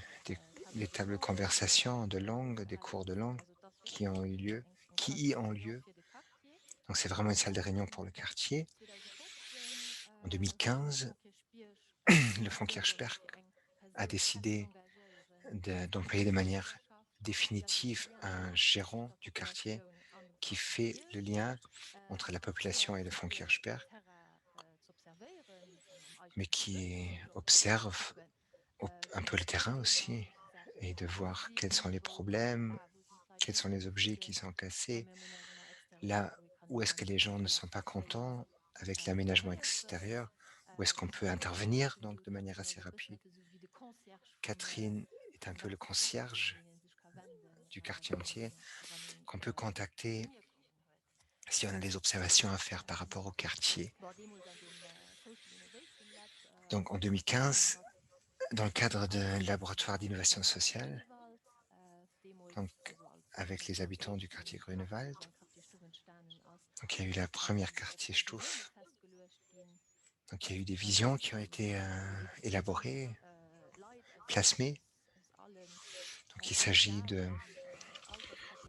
des tables de conversation de langue, des cours de langue qui y ont lieu. Donc c'est vraiment une salle de réunion pour le quartier. En 2015, le fonds Kirchberg a décidé d'employer de manière définitive un gérant du quartier qui fait le lien entre la population et le fonds Kirchberg, mais qui observe un peu le terrain aussi et de voir quels sont les problèmes, quels sont les objets qui sont cassés, là où est-ce que les gens ne sont pas contents avec l'aménagement extérieur, où est-ce qu'on peut intervenir donc de manière assez rapide. Catherine est un peu le concierge du quartier entier qu'on peut contacter si on a des observations à faire par rapport au quartier. Donc en 2015, dans le cadre d'un laboratoire d'innovation sociale, donc avec les habitants du quartier Grunewald, donc il y a eu la première quartier Stuff. Donc il y a eu des visions qui ont été élaborées, plasmées. Donc il s'agit de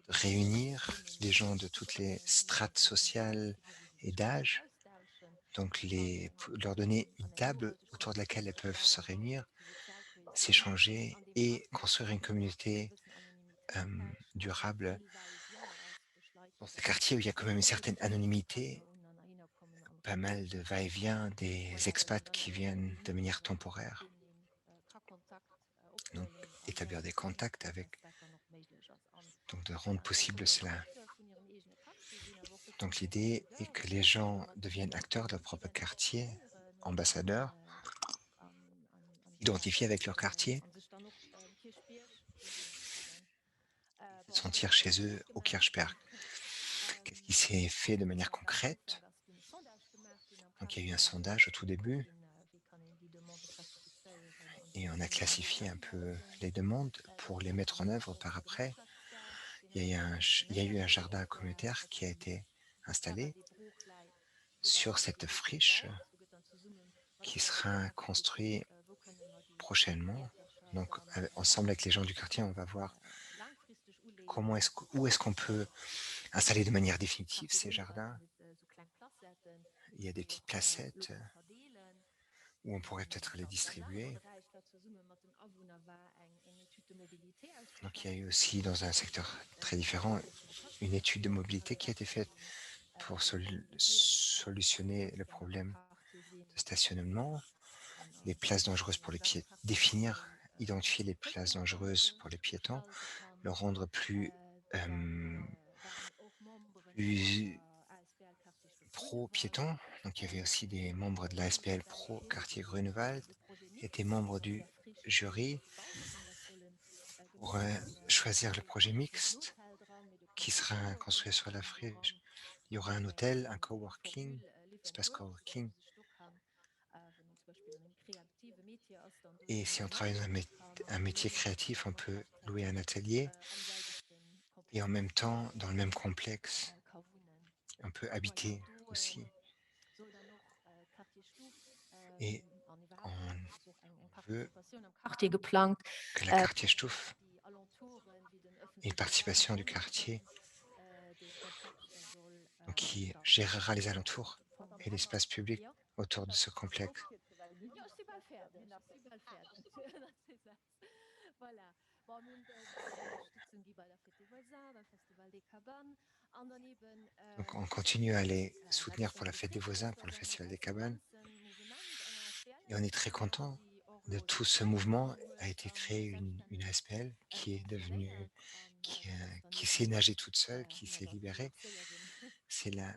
réunir les gens de toutes les strates sociales et d'âge, donc leur donner une table autour de laquelle elles peuvent se réunir, s'échanger et construire une communauté durable dans ce quartier où il y a quand même une certaine anonymité, pas mal de va-et-vient des expats qui viennent de manière temporaire. Donc établir des contacts avec, donc de rendre possible cela. Donc l'idée est que les gens deviennent acteurs de leur propre quartier, ambassadeurs, identifiés avec leur quartier, sentir chez eux au Kirchberg. Qu'est-ce qui s'est fait de manière concrète? Donc il y a eu un sondage au tout début et on a classifié un peu les demandes pour les mettre en œuvre par après. Il y a eu un jardin communautaire qui a été installé sur cette friche qui sera construit prochainement. Donc, ensemble avec les gens du quartier, on va voir où est-ce qu'on peut installer de manière définitive ces jardins. il y a des petites placettes où on pourrait peut-être les distribuer. Donc il y a eu aussi dans un secteur très différent une étude de mobilité qui a été faite pour solutionner le problème de stationnement, les places dangereuses pour les piétons, définir, identifier les places dangereuses pour les piétons, le rendre plus pro-piéton. Donc il y avait aussi des membres de l'ASPL Pro Quartier Grunewald qui étaient membres du jury pour choisir le projet mixte qui sera construit sur la friche. Il y aura un hôtel, un coworking, espace coworking. Et si on travaille dans un métier créatif, on peut louer un atelier et en même temps, dans le même complexe, on peut habiter aussi. Et on veut Quartier geplant. que la quartier Stuff ait une participation du quartier donc qui gérera les alentours et l'espace public autour de ce complexe. Donc on continue à les soutenir pour la fête des voisins, pour le festival des cabanes. Et on est très content de tout ce mouvement. A été créé une ASPL qui est devenue, qui s'est nagée toute seule, qui s'est libérée. C'est là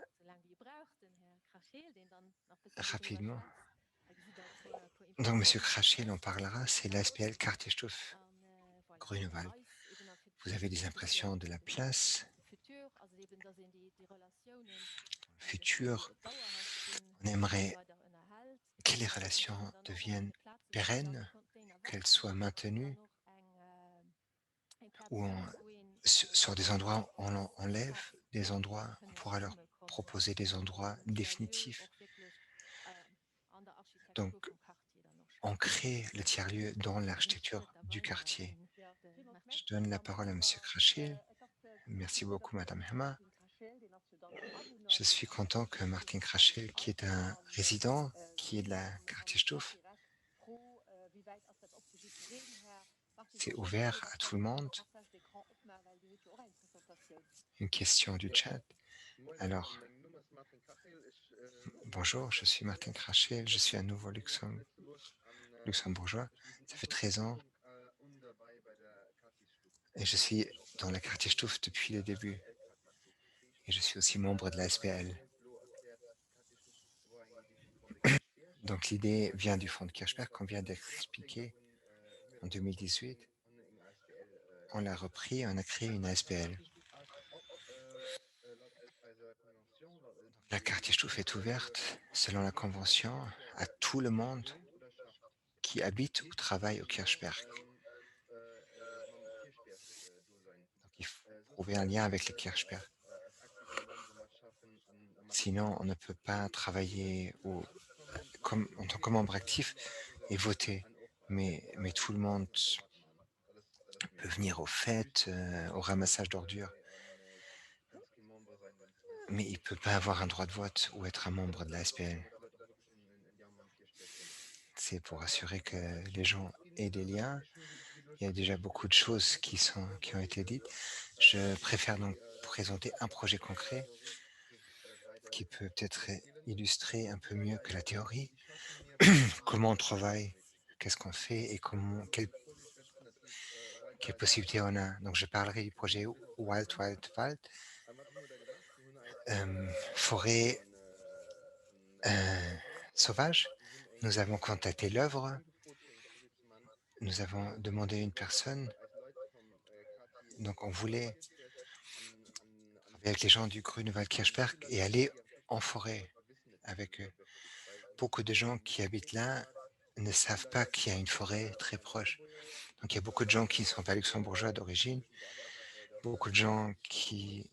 rapidement. Donc Monsieur Krachel en parlera. C'est l'ASPL Quartier Stuff Grunewald. Vous avez des impressions de la place. Futur, on aimerait que les relations deviennent pérennes, qu'elles soient maintenues, ou sur des endroits on enlève des endroits, on pourra leur proposer des endroits définitifs. Donc, on crée le tiers-lieu dans l'architecture du quartier. Je donne la parole à Monsieur Krachel. Merci beaucoup, Madame Hema. Je suis content que Martin Krachel, qui est un résident, qui est de la quartier Stuff, c'est ouvert à tout le monde. Une question du chat. Alors, bonjour, je suis Martin Krachel, je suis un nouveau luxembourgeois. Ça fait 13 ans et je suis dans la quartier Stuff depuis le début. Et je suis aussi membre de la SPL. Donc l'idée vient du fonds de Kirchberg qu'on vient d'expliquer en 2018. On l'a repris, on a créé une SPL. La quartier Stuff est ouverte selon la convention à tout le monde qui habite ou travaille au Kirchberg. Donc il faut trouver un lien avec le Kirchberg. Sinon, on ne peut pas travailler en tant que membre actif et voter. Mais tout le monde peut venir aux fêtes, au ramassage d'ordures. Mais il ne peut pas avoir un droit de vote ou être un membre de la SPL. C'est pour assurer que les gens aient des liens. Il y a déjà beaucoup de choses qui ont été dites. Je préfère donc présenter un projet concret qui peut peut-être illustrer un peu mieux que la théorie. Comment on travaille, qu'est-ce qu'on fait et quelles possibilités on a. Donc je parlerai du projet Wild Wild Wald, forêt sauvage. Nous avons contacté l'œuvre, nous avons demandé à une personne, donc on voulait travailler avec les gens du Grunewald Kirchberg et aller en forêt avec eux. Beaucoup de gens qui habitent là ne savent pas qu'il y a une forêt très proche. Donc il y a beaucoup de gens qui ne sont pas luxembourgeois d'origine, beaucoup de gens qui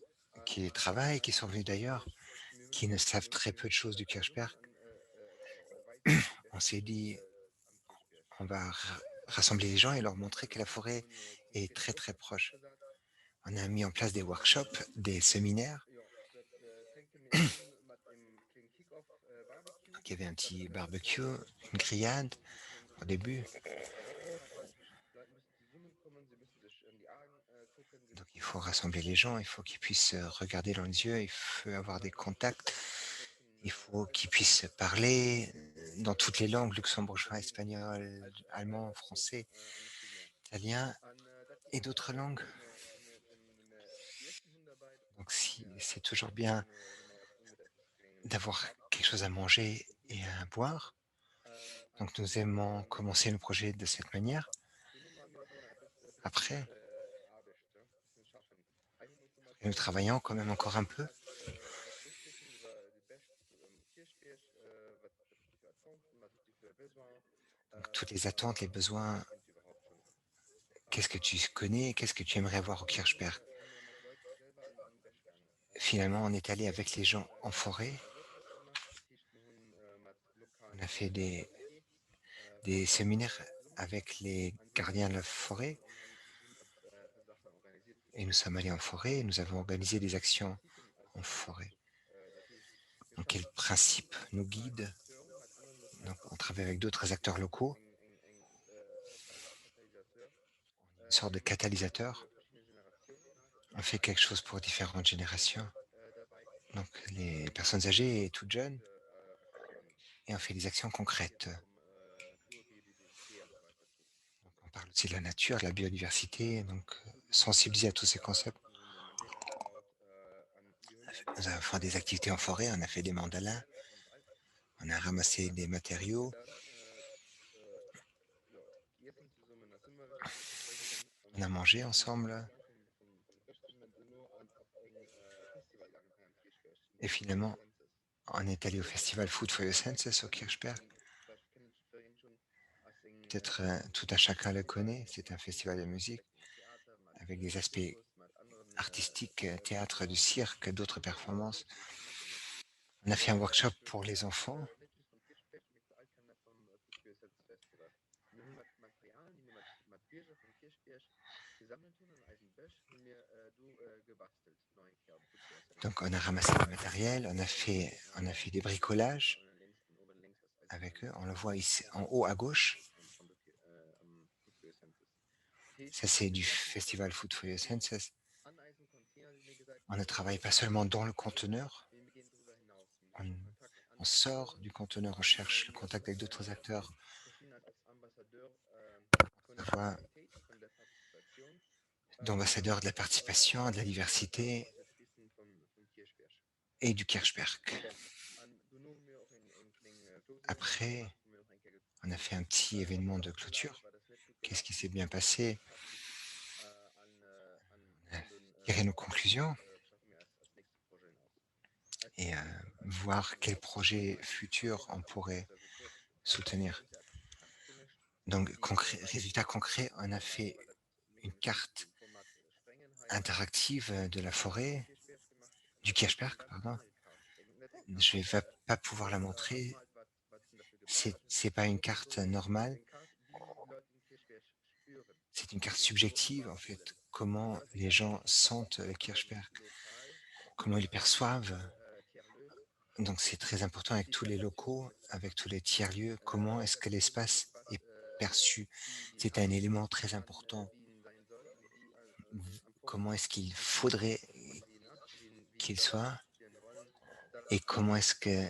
travaillent, qui sont venus d'ailleurs, qui ne savent très peu de choses du Kirchberg. On s'est dit, on va rassembler les gens et leur montrer que la forêt est très très proche. On a mis en place des workshops, des séminaires. il y avait un petit barbecue, une grillade au début. Donc il faut rassembler les gens, il faut qu'ils puissent regarder dans les yeux, il faut avoir des contacts, il faut qu'ils puissent parler dans toutes les langues, luxembourgeois, espagnol, allemand, français, italien et d'autres langues. Donc si c'est toujours bien d'avoir quelque chose à manger et à boire. Donc nous aimons commencer le projet de cette manière. Après, et nous travaillons quand même encore un peu. Donc, toutes les attentes, les besoins, qu'est-ce que tu connais, qu'est-ce que tu aimerais avoir au Kirchberg. Finalement, on est allé avec les gens en forêt. On a fait des séminaires avec les gardiens de la forêt. Et nous sommes allés en forêt et nous avons organisé des actions en forêt. Donc, quel principe nous guide? Donc, on travaille avec d'autres acteurs locaux, une sorte de catalyseur. On fait quelque chose pour différentes générations. Donc, les personnes âgées et toutes jeunes. Et on fait des actions concrètes. Donc, on parle aussi de la nature, de la biodiversité, donc sensibiliser à tous ces concepts. Nous avons fait des activités en forêt, on a fait des mandalins, on a ramassé des matériaux. On a mangé ensemble. Et finalement, on est allé au festival Food for Your Senses au Kirchberg. Peut-être tout un chacun le connaît, c'est un festival de musique avec des aspects artistiques, théâtre, du cirque, d'autres performances. On a fait un workshop pour les enfants. Donc on a ramassé le matériel, on a fait des bricolages avec eux. On le voit ici en haut à gauche. Ça, c'est du festival Food for Your Senses. On ne travaille pas seulement dans le conteneur. On sort du conteneur, on cherche le contact avec d'autres acteurs. On voit d'ambassadeurs de la participation, de la diversité et du Kirchberg. Après, on a fait un petit événement de clôture. Qu'est-ce qui s'est bien passé? On a tiré nos conclusions et voir quels projets futurs on pourrait soutenir. Donc, résultat concret, on a fait une carte interactive de la forêt, du Kirchberg, pardon. Je ne vais pas pouvoir la montrer. C'est pas une carte normale. C'est une carte subjective, en fait. Comment les gens sentent le Kirchberg, comment ils le perçoivent. Donc, c'est très important avec tous les locaux, avec tous les tiers-lieux. Comment est-ce que l'espace est perçu? C'est un élément très important. Comment est-ce qu'il faudrait qu'il soit et comment est-ce que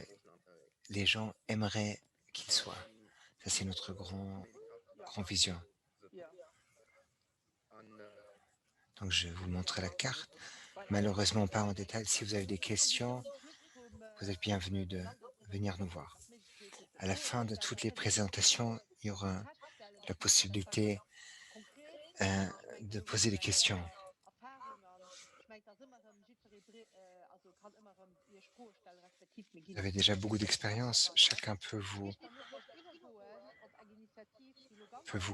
les gens aimeraient qu'il soit. Ça, c'est notre grand vision. Donc, je vais vous montrer la carte. Malheureusement, pas en détail. Si vous avez des questions, vous êtes bienvenus de venir nous voir. À la fin de toutes les présentations, il y aura la possibilité de poser des questions. Vous avez déjà beaucoup d'expérience. Chacun peut vous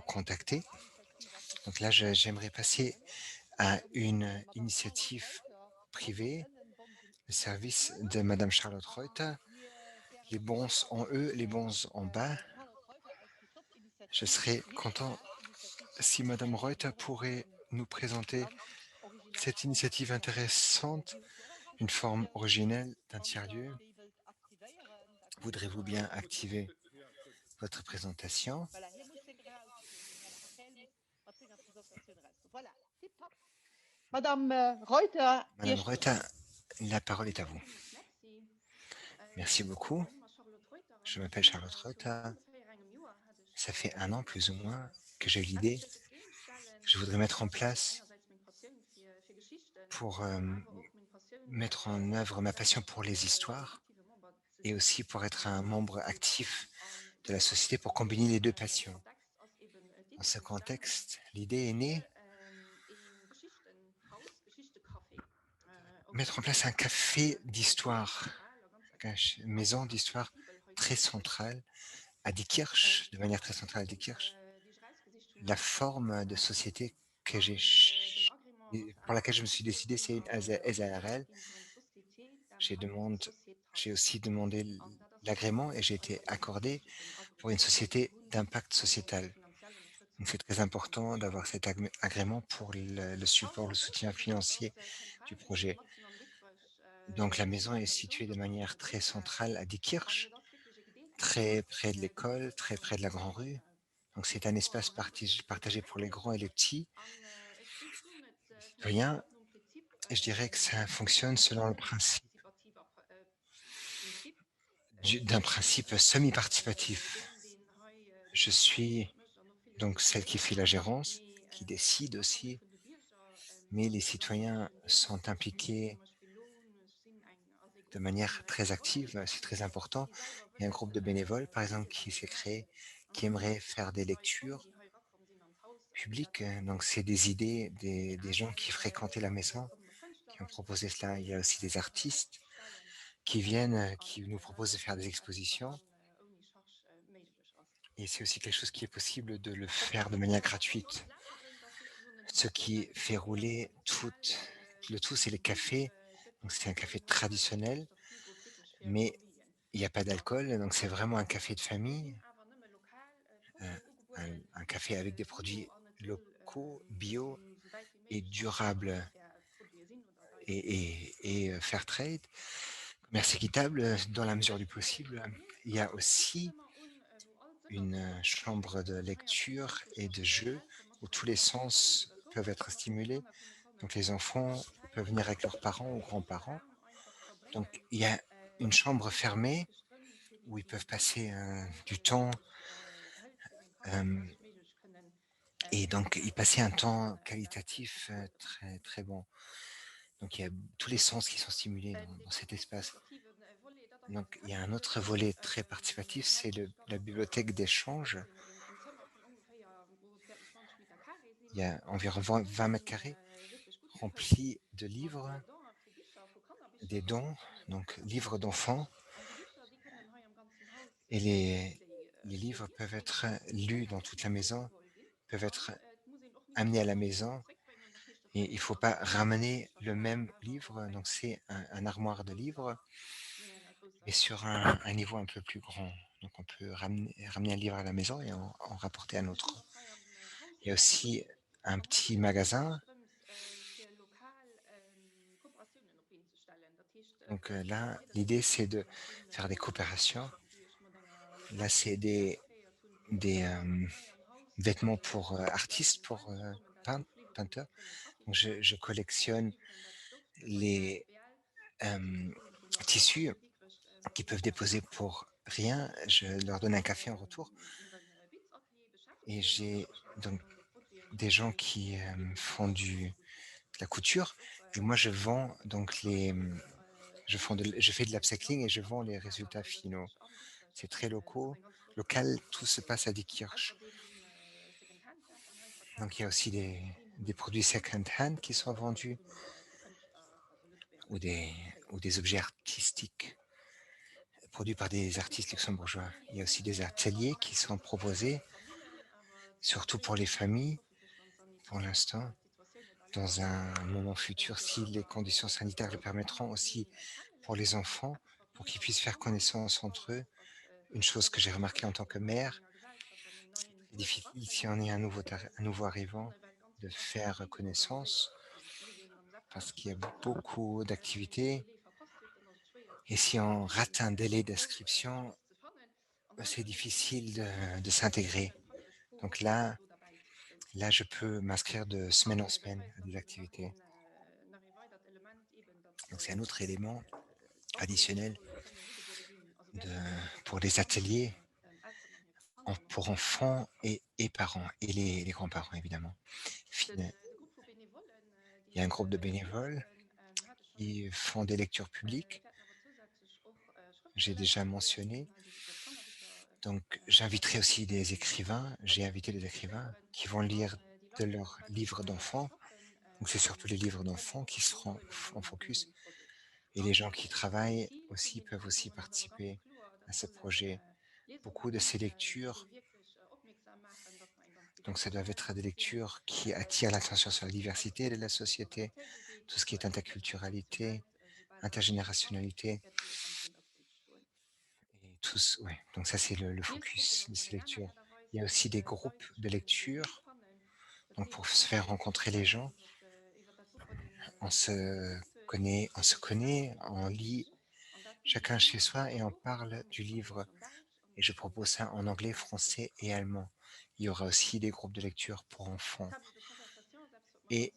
contacter. Donc là, j'aimerais passer à une initiative privée, le service de Madame Charlotte Reuter. Les bons en eux, les bons en bas. Je serais content si Madame Reuter pourrait nous présenter cette initiative intéressante, une forme originelle d'un tiers-lieu Voudrez-vous bien activer Ja, gut. votre présentation? Voilà, hier muss den rausgehen. Herr Coquel muss mal bringen Präsentation raus. Voilà, tipptopp. Madame Reuter, Madame Reuter, la parole est à vous. Merci. Merci beaucoup. Je m'appelle Charlotte Reuter. Ça fait un an plus ou moins que j'ai eu l'idée. Je voudrais mettre en place pour mettre en œuvre ma passion pour les histoires et aussi pour être un membre actif de la société pour combiner les deux passions. Dans ce contexte, l'idée est née mettre en place un café d'histoire, une maison d'histoire très centrale à Diekirch, de manière très centrale à Diekirch. La forme de société que pour laquelle je me suis décidé, c'est une SARL. J'ai aussi demandé l'agrément et j'ai été accordé pour une société d'impact sociétal. Donc c'est très important d'avoir cet agrément pour le support, le soutien financier du projet. Donc la maison est située de manière très centrale à Diekirch, très près de l'école, très près de la Grande Rue. Donc c'est un espace partagé pour les grands et les petits. Rien, et je dirais que ça fonctionne selon le principe d'un principe semi-participatif. Je suis donc celle qui fait la gérance, qui décide aussi, mais les citoyens sont impliqués de manière très active, c'est très important. Il y a un groupe de bénévoles, par exemple, qui s'est créé, qui aimerait faire des lectures publiques. Donc, c'est des idées des gens qui fréquentaient la maison, qui ont proposé cela. Il y a aussi des artistes qui viennent, qui nous proposent de faire des expositions. Et c'est aussi quelque chose qui est possible de le faire de manière gratuite. Ce qui fait rouler le tout, c'est les cafés. Donc, c'est un café traditionnel, mais il n'y a pas d'alcool. Donc, c'est vraiment un café de famille, un café avec des produits locaux, bio et durables et fair trade, commerce équitable dans la mesure du possible. Il y a aussi une chambre de lecture et de jeu où tous les sens peuvent être stimulés. Donc les enfants peuvent venir avec leurs parents ou grands-parents. Donc il y a une chambre fermée où ils peuvent passer du temps et donc y passer un temps qualitatif très très bon. Donc il y a tous les sens qui sont stimulés dans cet espace. Donc il y a un autre volet très participatif, c'est la bibliothèque d'échange. Il y a environ 20 mètres carrés remplis de livres, des dons, donc livres d'enfants. Et les livres peuvent être lus dans toute la maison, peuvent être amenés à la maison. Et il ne faut pas ramener le même livre, donc c'est un armoire de livres, mais sur un niveau un peu plus grand. Donc on peut ramener un livre à la maison et en rapporter un autre. Il y a aussi un petit magasin. Donc là, l'idée, c'est de faire des coopérations. Là, c'est des vêtements pour artistes, pour peinteurs. Donc, je collectionne les tissus qu'ils peuvent déposer pour rien. Je leur donne un café en retour. Et j'ai donc des gens qui font de la couture. Et moi, je vends donc je fais de l'upcycling et je vends les résultats finaux. C'est très local, tout se passe à Diekirch. Donc il y a aussi des produits second-hand qui sont vendus ou des objets artistiques produits par des artistes luxembourgeois. Il y a aussi des ateliers qui sont proposés, surtout pour les familles, pour l'instant. Dans un moment futur, si les conditions sanitaires le permettront, aussi pour les enfants, pour qu'ils puissent faire connaissance entre eux. Une chose que j'ai remarquée en tant que mère, c'est difficile si on est un nouveau arrivant de faire connaissance parce qu'il y a beaucoup d'activités Et si on rate un délai d'inscription, c'est difficile de s'intégrer. Donc là, je peux m'inscrire de semaine en semaine à des activités. Donc c'est un autre élément additionnel pour des ateliers pour enfants et parents, et les grands-parents, évidemment. Fina- Il y a un groupe de bénévoles qui font des lectures publiques. J'ai déjà mentionné. Donc, j'inviterai aussi des écrivains. J'ai invité des écrivains qui vont lire de leurs livres d'enfants. Donc, c'est surtout les livres d'enfants qui seront en focus. Et les gens qui travaillent aussi peuvent aussi participer à ce projet. Beaucoup de ces lectures, donc ça doit être des lectures qui attirent l'attention sur la diversité de la société, tout ce qui est interculturalité, intergénérationnalité, et tous, ouais. Donc ça, c'est le focus de ces lectures. Il y a aussi des groupes de lecture, donc pour se faire rencontrer les gens, on lit chacun chez soi et on parle du livre. Et je propose ça en anglais, français et allemand. Il y aura aussi des groupes de lecture pour enfants. Et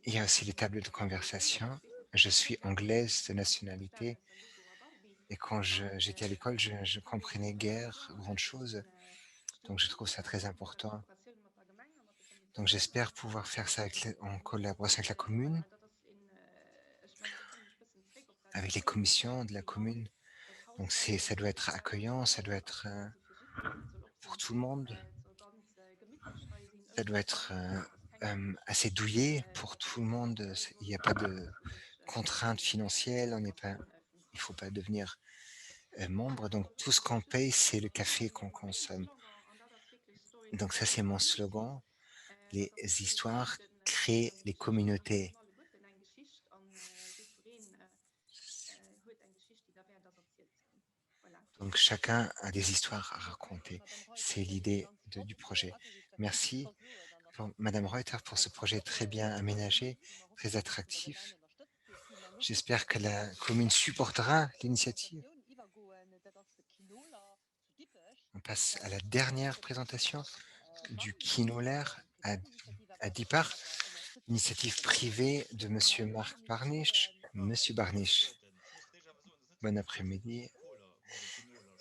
il y a aussi les tables de conversation. Je suis anglaise de nationalité et quand j'étais à l'école, je comprenais guère grande chose. Donc je trouve ça très important. Donc j'espère pouvoir faire ça en collaboration avec la commune, avec les commissions de la commune. Donc ça doit être accueillant, ça doit être pour tout le monde, ça doit être assez douillet pour tout le monde. Il n'y a pas de contraintes financières, il faut pas devenir membre. Donc tout ce qu'on paye, c'est le café qu'on consomme. Donc ça, c'est mon slogan. Les histoires créent les communautés. Donc chacun a des histoires à raconter. C'est l'idée du projet. Merci Madame Reuter pour ce projet très bien aménagé, très attractif. J'espère que la commune supportera l'initiative. On passe à la dernière présentation du Kinolair à Dipar, initiative privée de Monsieur Marc Barniche. Monsieur Barniche, bon après-midi.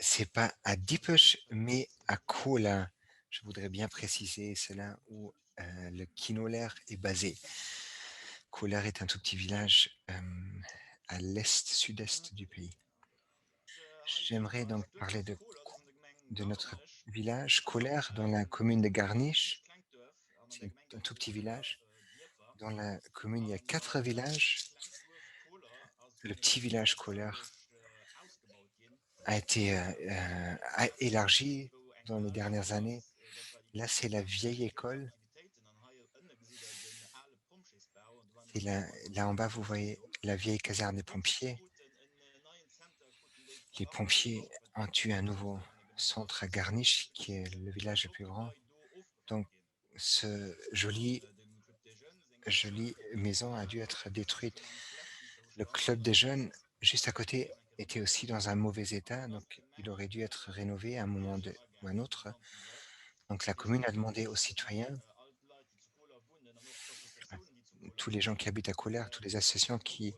C'est pas à Diepesch, mais à Kola. Je voudrais bien préciser, c'est là où le Kinolair est basé. Kolar est un tout petit village à l'est, sud-est du pays. J'aimerais donc parler de notre village, Koller, dans la commune de Garnisch. C'est un tout petit village. Dans la commune, il y a 4 villages. Le petit village Koller a été élargi dans les dernières années. Là, c'est la vieille école. Et là en bas, vous voyez la vieille caserne des pompiers. Les pompiers ont eu un nouveau centre à Garnisch, qui est le village le plus grand. Donc, ce jolie maison a dû être détruite. Le club des jeunes, juste à côté, était aussi dans un mauvais état, donc il aurait dû être rénové à un moment ou un autre. Donc, la commune a demandé aux citoyens, à tous les gens qui habitent à Colère, toutes les associations qui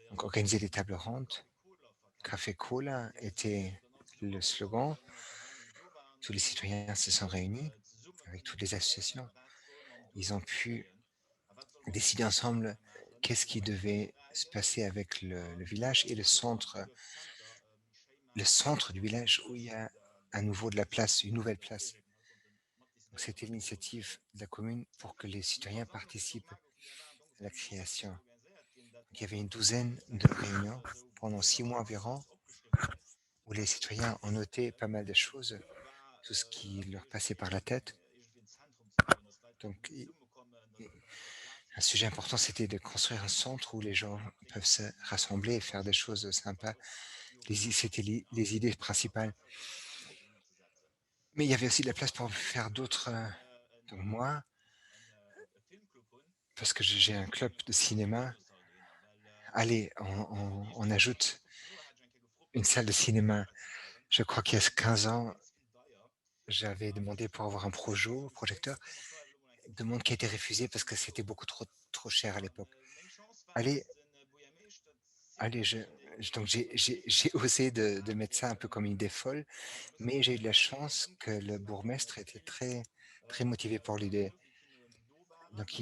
ont organisé des tables rondes. Café Cola était le slogan. Tous les citoyens se sont réunis avec toutes les associations. Ils ont pu décider ensemble qu'est-ce qui devait se passer avec le village et le centre du village où il y a à nouveau de la place, une nouvelle place. Donc, c'était l'initiative de la commune pour que les citoyens participent à la création. Donc, il y avait une douzaine de réunions pendant 6 mois environ où les citoyens ont noté pas mal de choses, tout ce qui leur passait par la tête. Donc, un sujet important, c'était de construire un centre où les gens peuvent se rassembler et faire des choses sympas. C'était les idées principales. Mais il y avait aussi de la place pour faire d'autres. Donc moi, parce que j'ai un club de cinéma allez, on ajoute une salle de cinéma. Je crois qu'il y a 15 ans, j'avais demandé pour avoir un projecteur, demande qui a été refusée parce que c'était beaucoup trop cher à l'époque. Allez, allez, donc j'ai osé de mettre ça un peu comme une idée folle, mais j'ai eu de la chance que le bourgmestre était très motivé pour l'idée. Donc,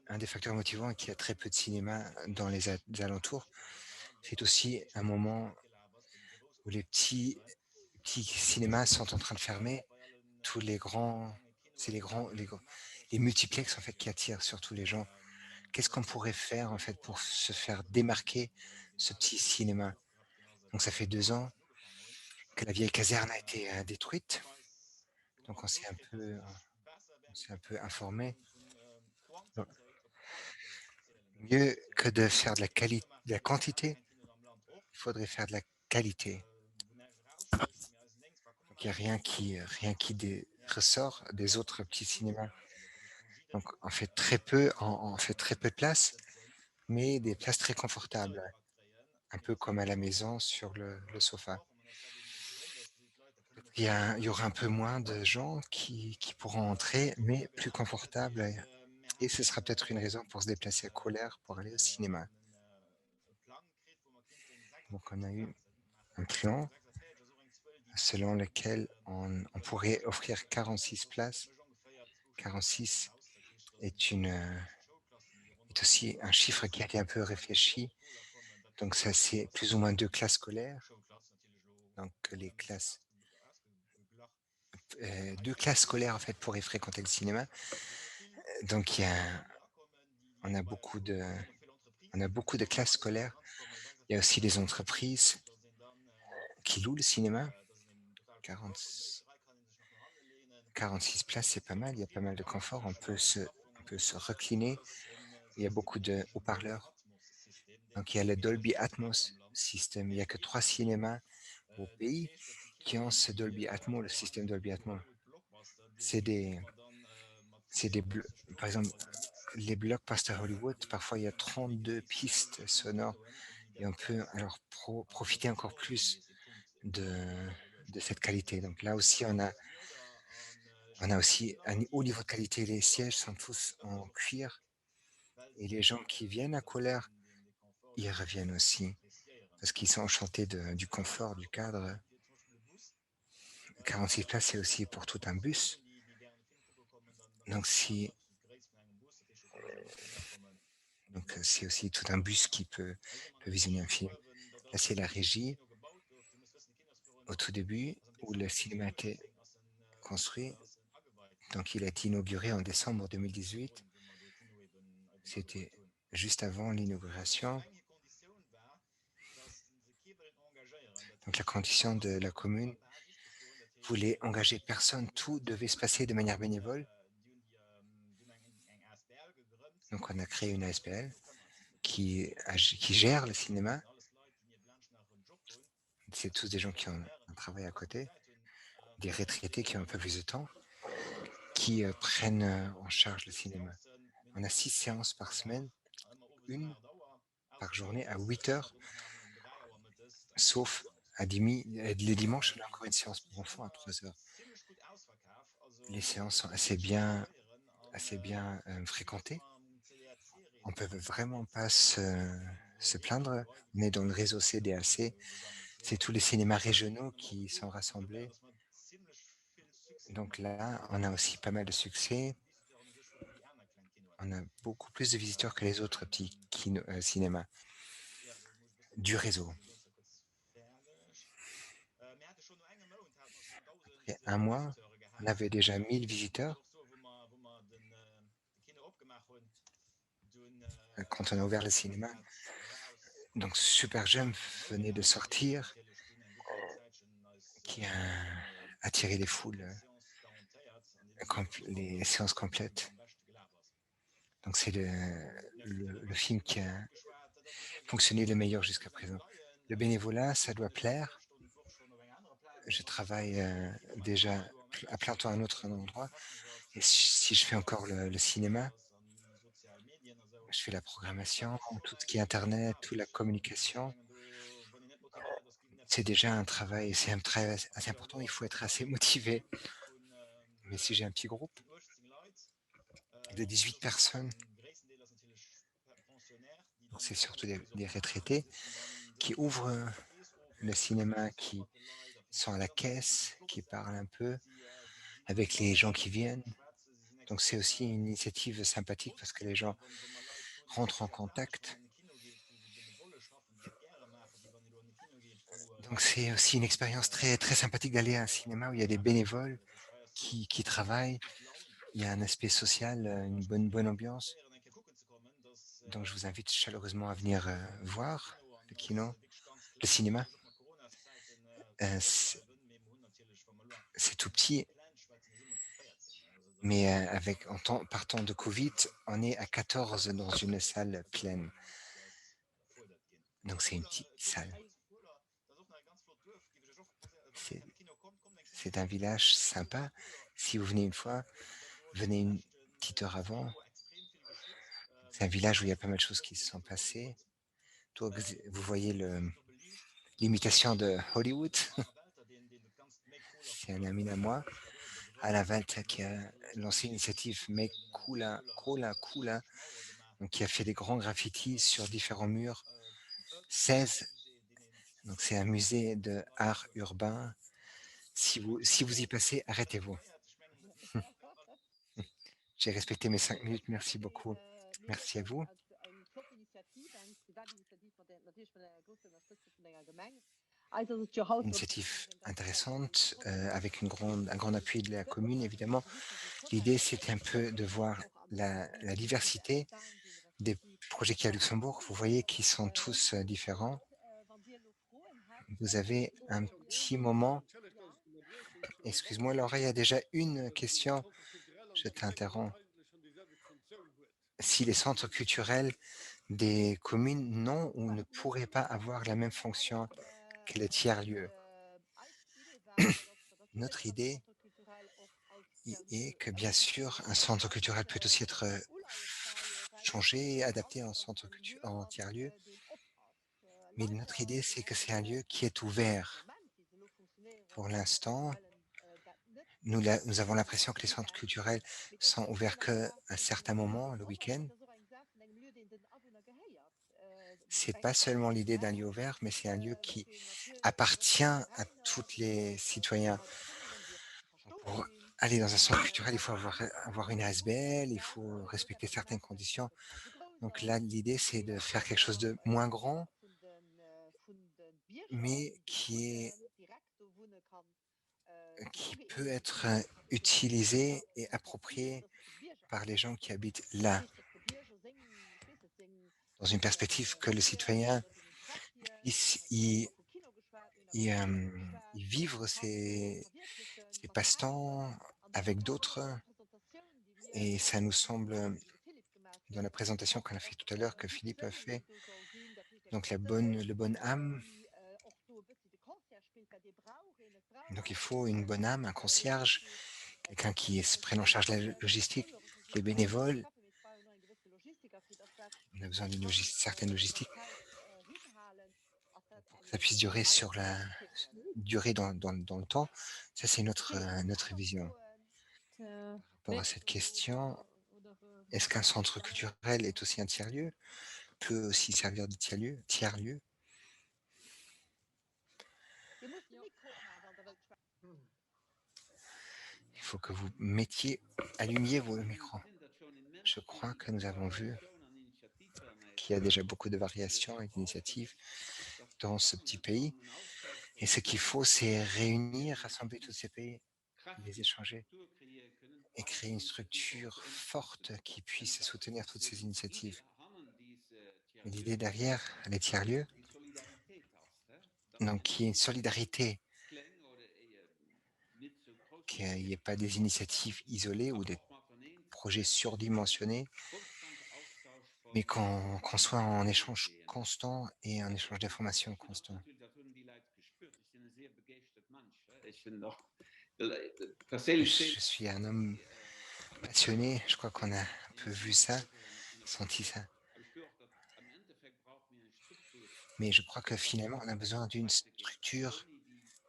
un des facteurs motivants est qu'il y a très peu de cinéma dans les alentours. C'est aussi un moment où les petits cinémas sont en train de fermer. Tous les grands, c'est les multiplex en fait qui attirent surtout les gens. Qu'est-ce qu'on pourrait faire en fait pour se faire démarquer ce petit cinéma? Donc ça fait 2 ans que la vieille caserne a été détruite. Donc on s'est un peu informé. Donc, mieux que de faire de la quantité, il faudrait faire de la qualité. Donc il n'y a rien qui ressort des autres petits cinémas. Donc on fait très peu de place, mais des places très confortables, un peu comme à la maison sur le sofa. Il y aura un peu moins de gens qui pourront entrer, mais plus confortables. Et ce sera peut-être une raison pour se déplacer à Colère pour aller au cinéma. Donc on a eu un plan selon lequel on pourrait offrir 46 places. 46 est aussi un chiffre qui a été un peu réfléchi. Donc ça, c'est plus ou moins 2 classes scolaires. Donc les classes, 2 classes scolaires en fait pourraient fréquenter le cinéma. Donc on a beaucoup de classes scolaires. Il y a aussi des entreprises qui louent le cinéma. 40 46 places, c'est pas mal. Il y a pas mal de confort. On peut se recliner. Il y a beaucoup de haut-parleurs. Donc il y a le Dolby Atmos système. Il n'y a que 3 cinémas au pays qui ont ce Dolby Atmos, le système Dolby Atmos. C'est des, par exemple, les blockbusters Hollywood, parfois il y a 32 pistes sonores et on peut alors profiter encore plus de, de cette qualité. Donc là aussi, on a aussi un haut niveau de qualité. Les sièges sont tous en cuir et les gens qui viennent à Colère, ils reviennent aussi parce qu'ils sont enchantés du confort, du cadre. 46 places, c'est aussi pour tout un bus. Donc, c'est aussi tout un bus qui peut visionner un film. Là, c'est la régie au tout début où le cinéma a été construit. Donc, il a été inauguré en décembre 2018. C'était juste avant l'inauguration. Donc, la condition de la commune voulait engager personne. Tout devait se passer de manière bénévole. Donc, on a créé une ASBL qui gère le cinéma. C'est tous des gens qui ont un travail à côté, des retraités qui ont un peu plus de temps, qui prennent en charge le cinéma. On a 6 séances par semaine, une par journée à 8 heures, sauf les dimanches, on a encore une séance pour enfants à 3 heures. Les séances sont assez bien fréquentées. On ne peut vraiment pas se plaindre. On est dans le réseau CDAC. C'est tous les cinémas régionaux qui sont rassemblés. Donc là, on a aussi pas mal de succès. On a beaucoup plus de visiteurs que les autres petits cinémas du réseau. Après un mois, on avait déjà 1000 visiteurs. Quand on a ouvert le cinéma, donc Super Jump venait de sortir, qui a attiré les foules, les séances complètes. Donc c'est le film qui a fonctionné le meilleur jusqu'à présent. Le bénévolat, ça doit plaire. Je travaille déjà à plein temps à un autre endroit. Et si je fais encore le cinéma, Je fais la programmation, tout ce qui est internet, toute la communication. C'est déjà un travail, c'est un travail assez important. Il faut être assez motivé. Mais si j'ai un petit groupe de 18 personnes, donc c'est surtout des retraités qui ouvrent le cinéma, qui sont à la caisse, qui parlent un peu avec les gens qui viennent. Donc c'est aussi une initiative sympathique parce que les gens rentrent en contact. Donc c'est aussi une expérience très, très sympathique d'aller à un cinéma où il y a des bénévoles qui travaillent. Il y a un aspect social, une bonne ambiance. Donc je vous invite chaleureusement à venir voir le kino, le cinéma. C'est c'est tout petit, mais partant de Covid, on est à 14 dans une salle pleine. Donc c'est une petite salle. C'est c'est un village sympa. Si vous venez une fois, venez une petite heure avant. C'est un village où il y a pas mal de choses qui se sont passées. Toi, vous voyez l'imitation de Hollywood. C'est un ami à moi, Alain Walt, qui a lancé l'initiative Make Kula, Kula, Kula, donc qui a fait des grands graffitis sur différents murs. 16, donc c'est un musée de art urbain. Si vous y passez, arrêtez-vous. J'ai respecté mes 5 minutes, merci beaucoup. Merci à vous. Eine Top-Initiative, eine Privatinitiative natürlich von der großen Unterstützung von der Gemeinde. Also, das ist ja Haus, Initiative intéressante, avec un grand appui de la commune, évidemment. L'idée, c'était un peu de voir la diversité des projets qu'il y a à Luxembourg. Vous voyez qu'ils sont tous différents. Vous avez un petit moment. Excuse-moi, Laura, il y a déjà une question. Je t'interromps. Si les centres culturels des communes n'ont ou ne pourraient pas avoir la même fonction que les tiers-lieux. Notre idée est que, bien sûr, un centre culturel peut aussi être changé, adapté en tiers-lieu. Mais notre idée, c'est que c'est un lieu qui est ouvert. Pour l'instant, nous avons l'impression que les centres culturels sont ouverts qu'à un certain moment, le week-end. C'est pas seulement l'idée d'un lieu ouvert, mais c'est un lieu qui appartient à tous les citoyens. Pour aller dans un centre culturel, il faut avoir une ASBL, il faut respecter certaines conditions. Donc là, l'idée, c'est de faire quelque chose de moins grand, mais qui peut être utilisé et approprié par les gens qui habitent là, dans une perspective que le citoyen puisse y vivre ses passe-temps avec d'autres. Et ça nous semble, dans la présentation qu'on a fait tout à l'heure, que Philippe a fait, donc le bonne âme. Donc il faut une bonne âme, un concierge, quelqu'un qui prenne en charge la logistique, les bénévoles. On a besoin d'une certaine logistique pour que ça puisse durer dans le temps. Ça, c'est notre vision. Par rapport à cette question, est-ce qu'un centre culturel est aussi un tiers-lieu? Peut aussi servir de tiers-lieu? Il faut que vous allumiez vos micros. Je crois que nous avons vu qu'il y a déjà beaucoup de variations et d'initiatives dans ce petit pays. Et ce qu'il faut, c'est réunir, rassembler tous ces pays, les échanger et créer une structure forte qui puisse soutenir toutes ces initiatives. Mais l'idée derrière les tiers-lieux, donc qu'il y ait une solidarité, qu'il n'y ait pas des initiatives isolées ou des projets surdimensionnés, mais qu'on soit en échange constant et en échange d'informations constant. Je suis un homme passionné, je crois qu'on a un peu vu ça. senti ça. Aber ich spüre auch, dass am Endeffekt brauchen wir eine Struktur. Mais je crois que Das finalement, on a besoin d'une weitergeht. structure Ohne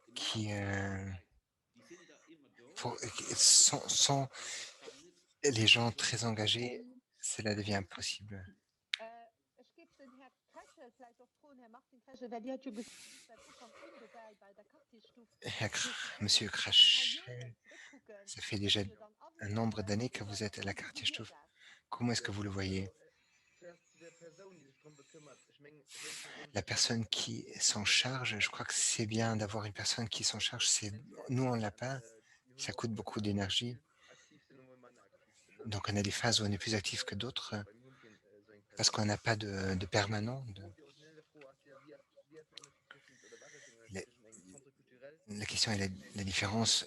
die qui, Gemeinschaftsarbeit, die sind da immer da, sans aber das kann nicht les gens über très Nacht engagés, gehen. cela devient impossible. Ich gebe den Herr Krechel vielleicht auch froh, Herr Martin Krechel, weil die hat ja gesagt, seit Anfang an dabei bei der Kartenstufe. Monsieur Crachel, ça fait déjà un nombre d'années que vous êtes à la Quartier-Stufe. Comment est-ce que vous le voyez? La personne qui s'en charge, je crois que c'est bien d'avoir une personne qui s'en charge. Nous, on l'a pas. Ça coûte beaucoup d'énergie. Donc, on a des phases où on est plus actif que d'autres parce qu'on n'a pas de permanent. La, la question est la différence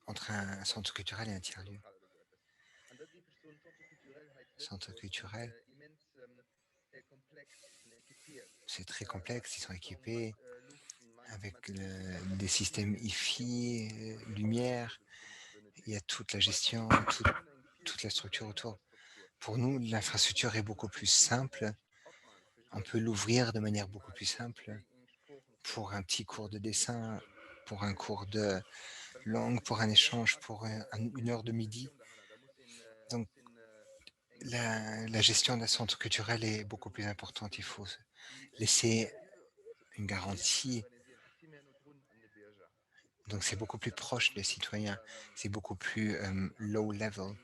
entre un centre culturel et un tiers-lieu. Centre culturel, c'est très complexe. Ils sont équipés avec des systèmes Hi-Fi, lumière. Il y a toute la gestion, toute la structure autour. Pour nous, l'infrastructure est beaucoup plus simple. On peut l'ouvrir de manière beaucoup plus simple pour un petit cours de dessin, pour un cours de langue, pour un échange, pour une heure de midi. Donc, la gestion d'un centre culturel est beaucoup plus importante. Il faut laisser une garantie. Donc, c'est beaucoup plus proche des citoyens. C'est beaucoup plus low level.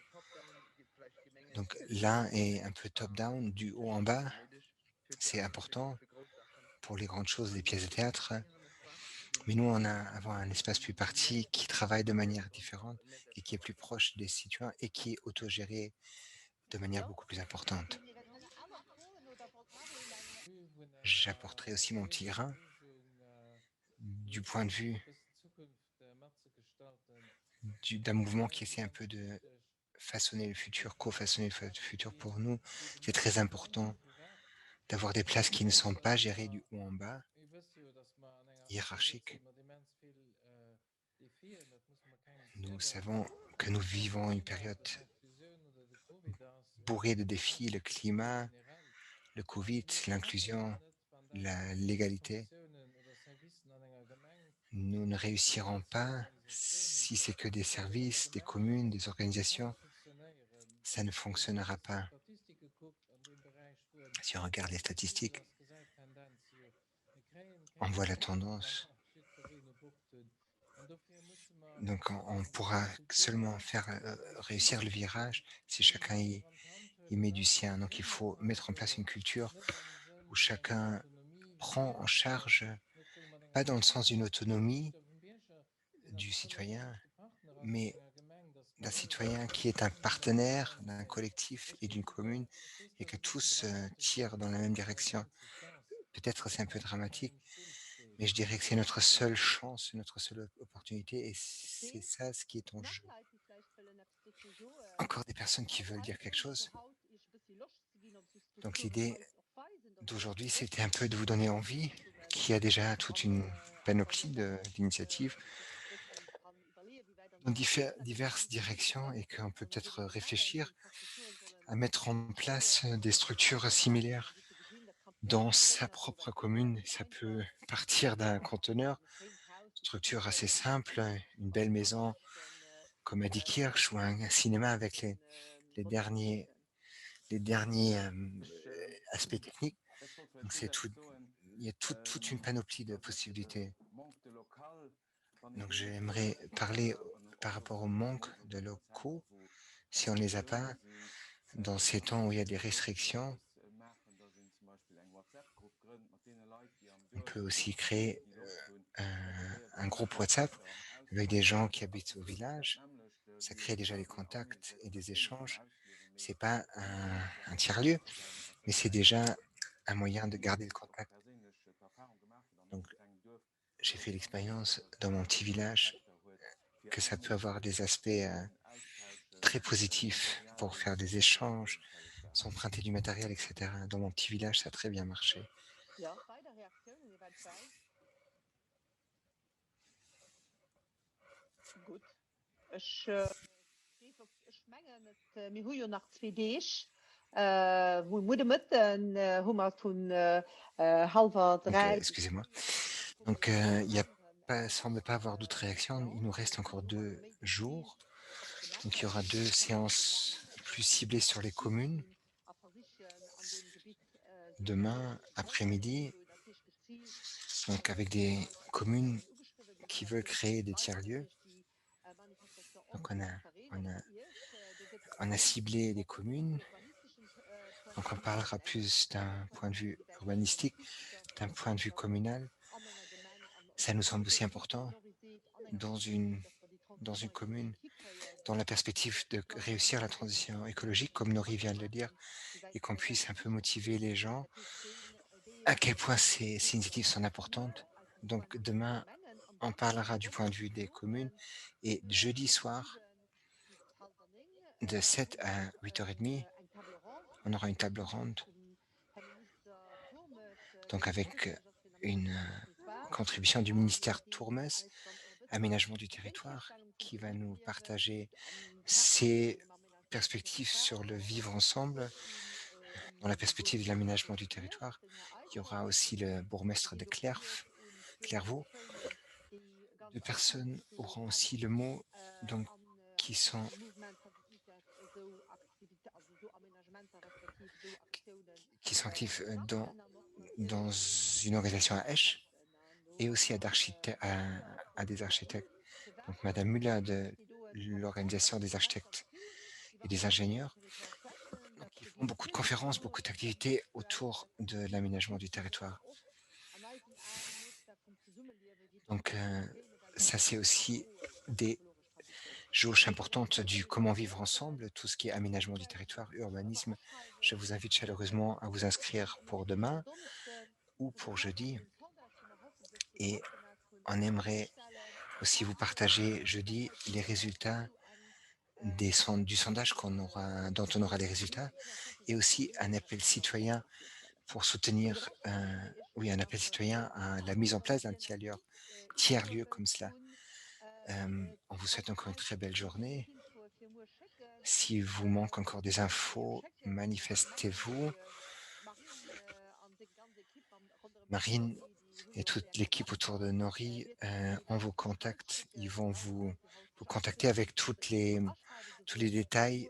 Donc, l'un est un peu top-down, du haut en bas. C'est important pour les grandes choses, les pièces de théâtre. Mais nous, on a avoir un espace plus parti qui travaille de manière différente et qui est plus proche des citoyens et qui est autogéré de manière beaucoup plus importante. J'apporterai aussi mon petit grain du point de vue d'un mouvement qui essaie un peu de façonner le futur, co-façonner le futur pour nous. C'est très important d'avoir des places qui ne sont pas gérées du haut en bas, hiérarchiques. Nous savons que nous vivons une période bourrée de défis, le climat, le Covid, l'inclusion, la légalité. Nous ne réussirons pas si c'est que des services, des communes, des organisations. Ça ne fonctionnera pas. Si on regarde les statistiques, on voit la tendance. Donc on pourra seulement faire réussir le virage si chacun y met du sien. Donc il faut mettre en place une culture où chacun prend en charge, pas dans le sens d'une autonomie du citoyen, mais d'un citoyen qui est un partenaire d'un collectif et d'une commune et que tous tirent dans la même direction. Peut-être c'est un peu dramatique, mais je dirais que c'est notre seule chance, notre seule opportunité et c'est ça ce qui est en jeu. Encore des personnes qui veulent dire quelque chose. Donc l'idée d'aujourd'hui, c'était un peu de vous donner envie, qu'il y a déjà toute une panoplie d'initiatives dans diverses directions et qu'on peut peut-être réfléchir à mettre en place des structures similaires dans sa propre commune. Ça peut partir d'un conteneur, structure assez simple, une belle maison comme à Die Kirch ou un cinéma avec les derniers aspects techniques. Donc il y a toute une panoplie de possibilités. Donc j'aimerais parler par rapport au manque de locaux, si on ne les a pas, dans ces temps où il y a des restrictions. On peut aussi créer un groupe WhatsApp avec des gens qui habitent au village. Ça crée déjà des contacts et des échanges. C'est pas un tiers-lieu, mais c'est déjà un moyen de garder le contact. Donc, j'ai fait l'expérience dans mon petit village que ça peut avoir des aspects très positifs pour faire des échanges, s'emprunter du matériel, etc. Dans mon petit village, ça a très bien marché. Ja, beide Reaktionen eventuell. Gut. Ich meine, mir hu nach 2 Deeg we moeten met en hoe maar toen halva Donc, drei. excusez-moi. Donc, il y a pas, semble pas avoir d'autres réactions. Il nous reste encore 2 jours. Donc, il y aura 2 séances plus ciblées sur les communes. Demain après-midi, donc avec des communes qui veulent créer des tiers-lieux. Donc, on a ciblé les communes. Donc, on parlera plus d'un point de vue urbanistique, d'un point de vue communal. Ça nous semble aussi important dans une commune, dans la perspective de réussir la transition écologique, comme Nori vient de le dire, et qu'on puisse un peu motiver les gens à quel point ces initiatives sont importantes. Donc demain, on parlera du point de vue des communes et jeudi soir, de 7 à 8h30, on aura une table ronde, donc avec une contribution du ministère Tourmes, aménagement du territoire, qui va nous partager ses perspectives sur le vivre ensemble dans la perspective de l'aménagement du territoire. Il y aura aussi le bourgmestre de Clairvaux. 2 personnes auront aussi le mot, donc qui sont actifs dans une organisation à Esch et aussi à des architectes. Donc Madame Muller de l'organisation des architectes et des ingénieurs. Donc, ils font beaucoup de conférences, beaucoup d'activités autour de l'aménagement du territoire. Donc ça c'est aussi des jauge importante du comment vivre ensemble, tout ce qui est aménagement du territoire, urbanisme. Je vous invite chaleureusement à vous inscrire pour demain ou pour jeudi. Et on aimerait aussi vous partager jeudi les résultats du sondage dont on aura les résultats, et aussi un appel citoyen pour soutenir, un appel citoyen à la mise en place d'un tiers-lieu comme cela. On vous souhaite encore une très belle journée. Si vous manque encore des infos, manifestez-vous. Marine et toute l'équipe autour de Nori ont vos contacts. Ils vont vous contacter avec tous les détails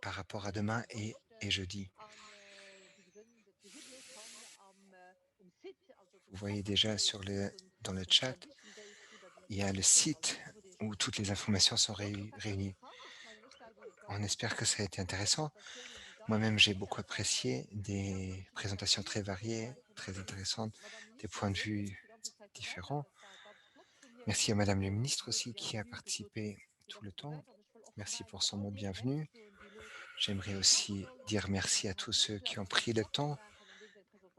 par rapport à demain et jeudi. Vous voyez déjà dans le chat, il y a le site où toutes les informations sont réunies. On espère que ça a été intéressant. Moi-même, j'ai beaucoup apprécié des présentations très variées, très intéressantes, des points de vue différents. Merci à Madame la Ministre aussi qui a participé tout le temps. Merci pour son mot de bienvenue. J'aimerais aussi dire merci à tous ceux qui ont pris le temps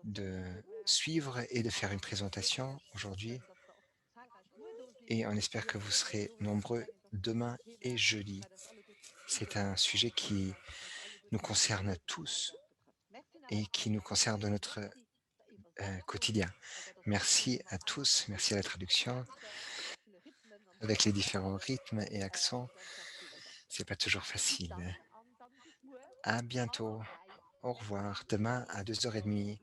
de suivre et de faire une présentation aujourd'hui. Et on espère que vous serez nombreux demain et jeudi. C'est un sujet qui nous concerne tous et qui nous concerne dans notre quotidien. Merci à tous, merci à la traduction. Avec les différents rythmes et accents, c'est pas toujours facile. À bientôt. Au revoir. Demain à 2h30.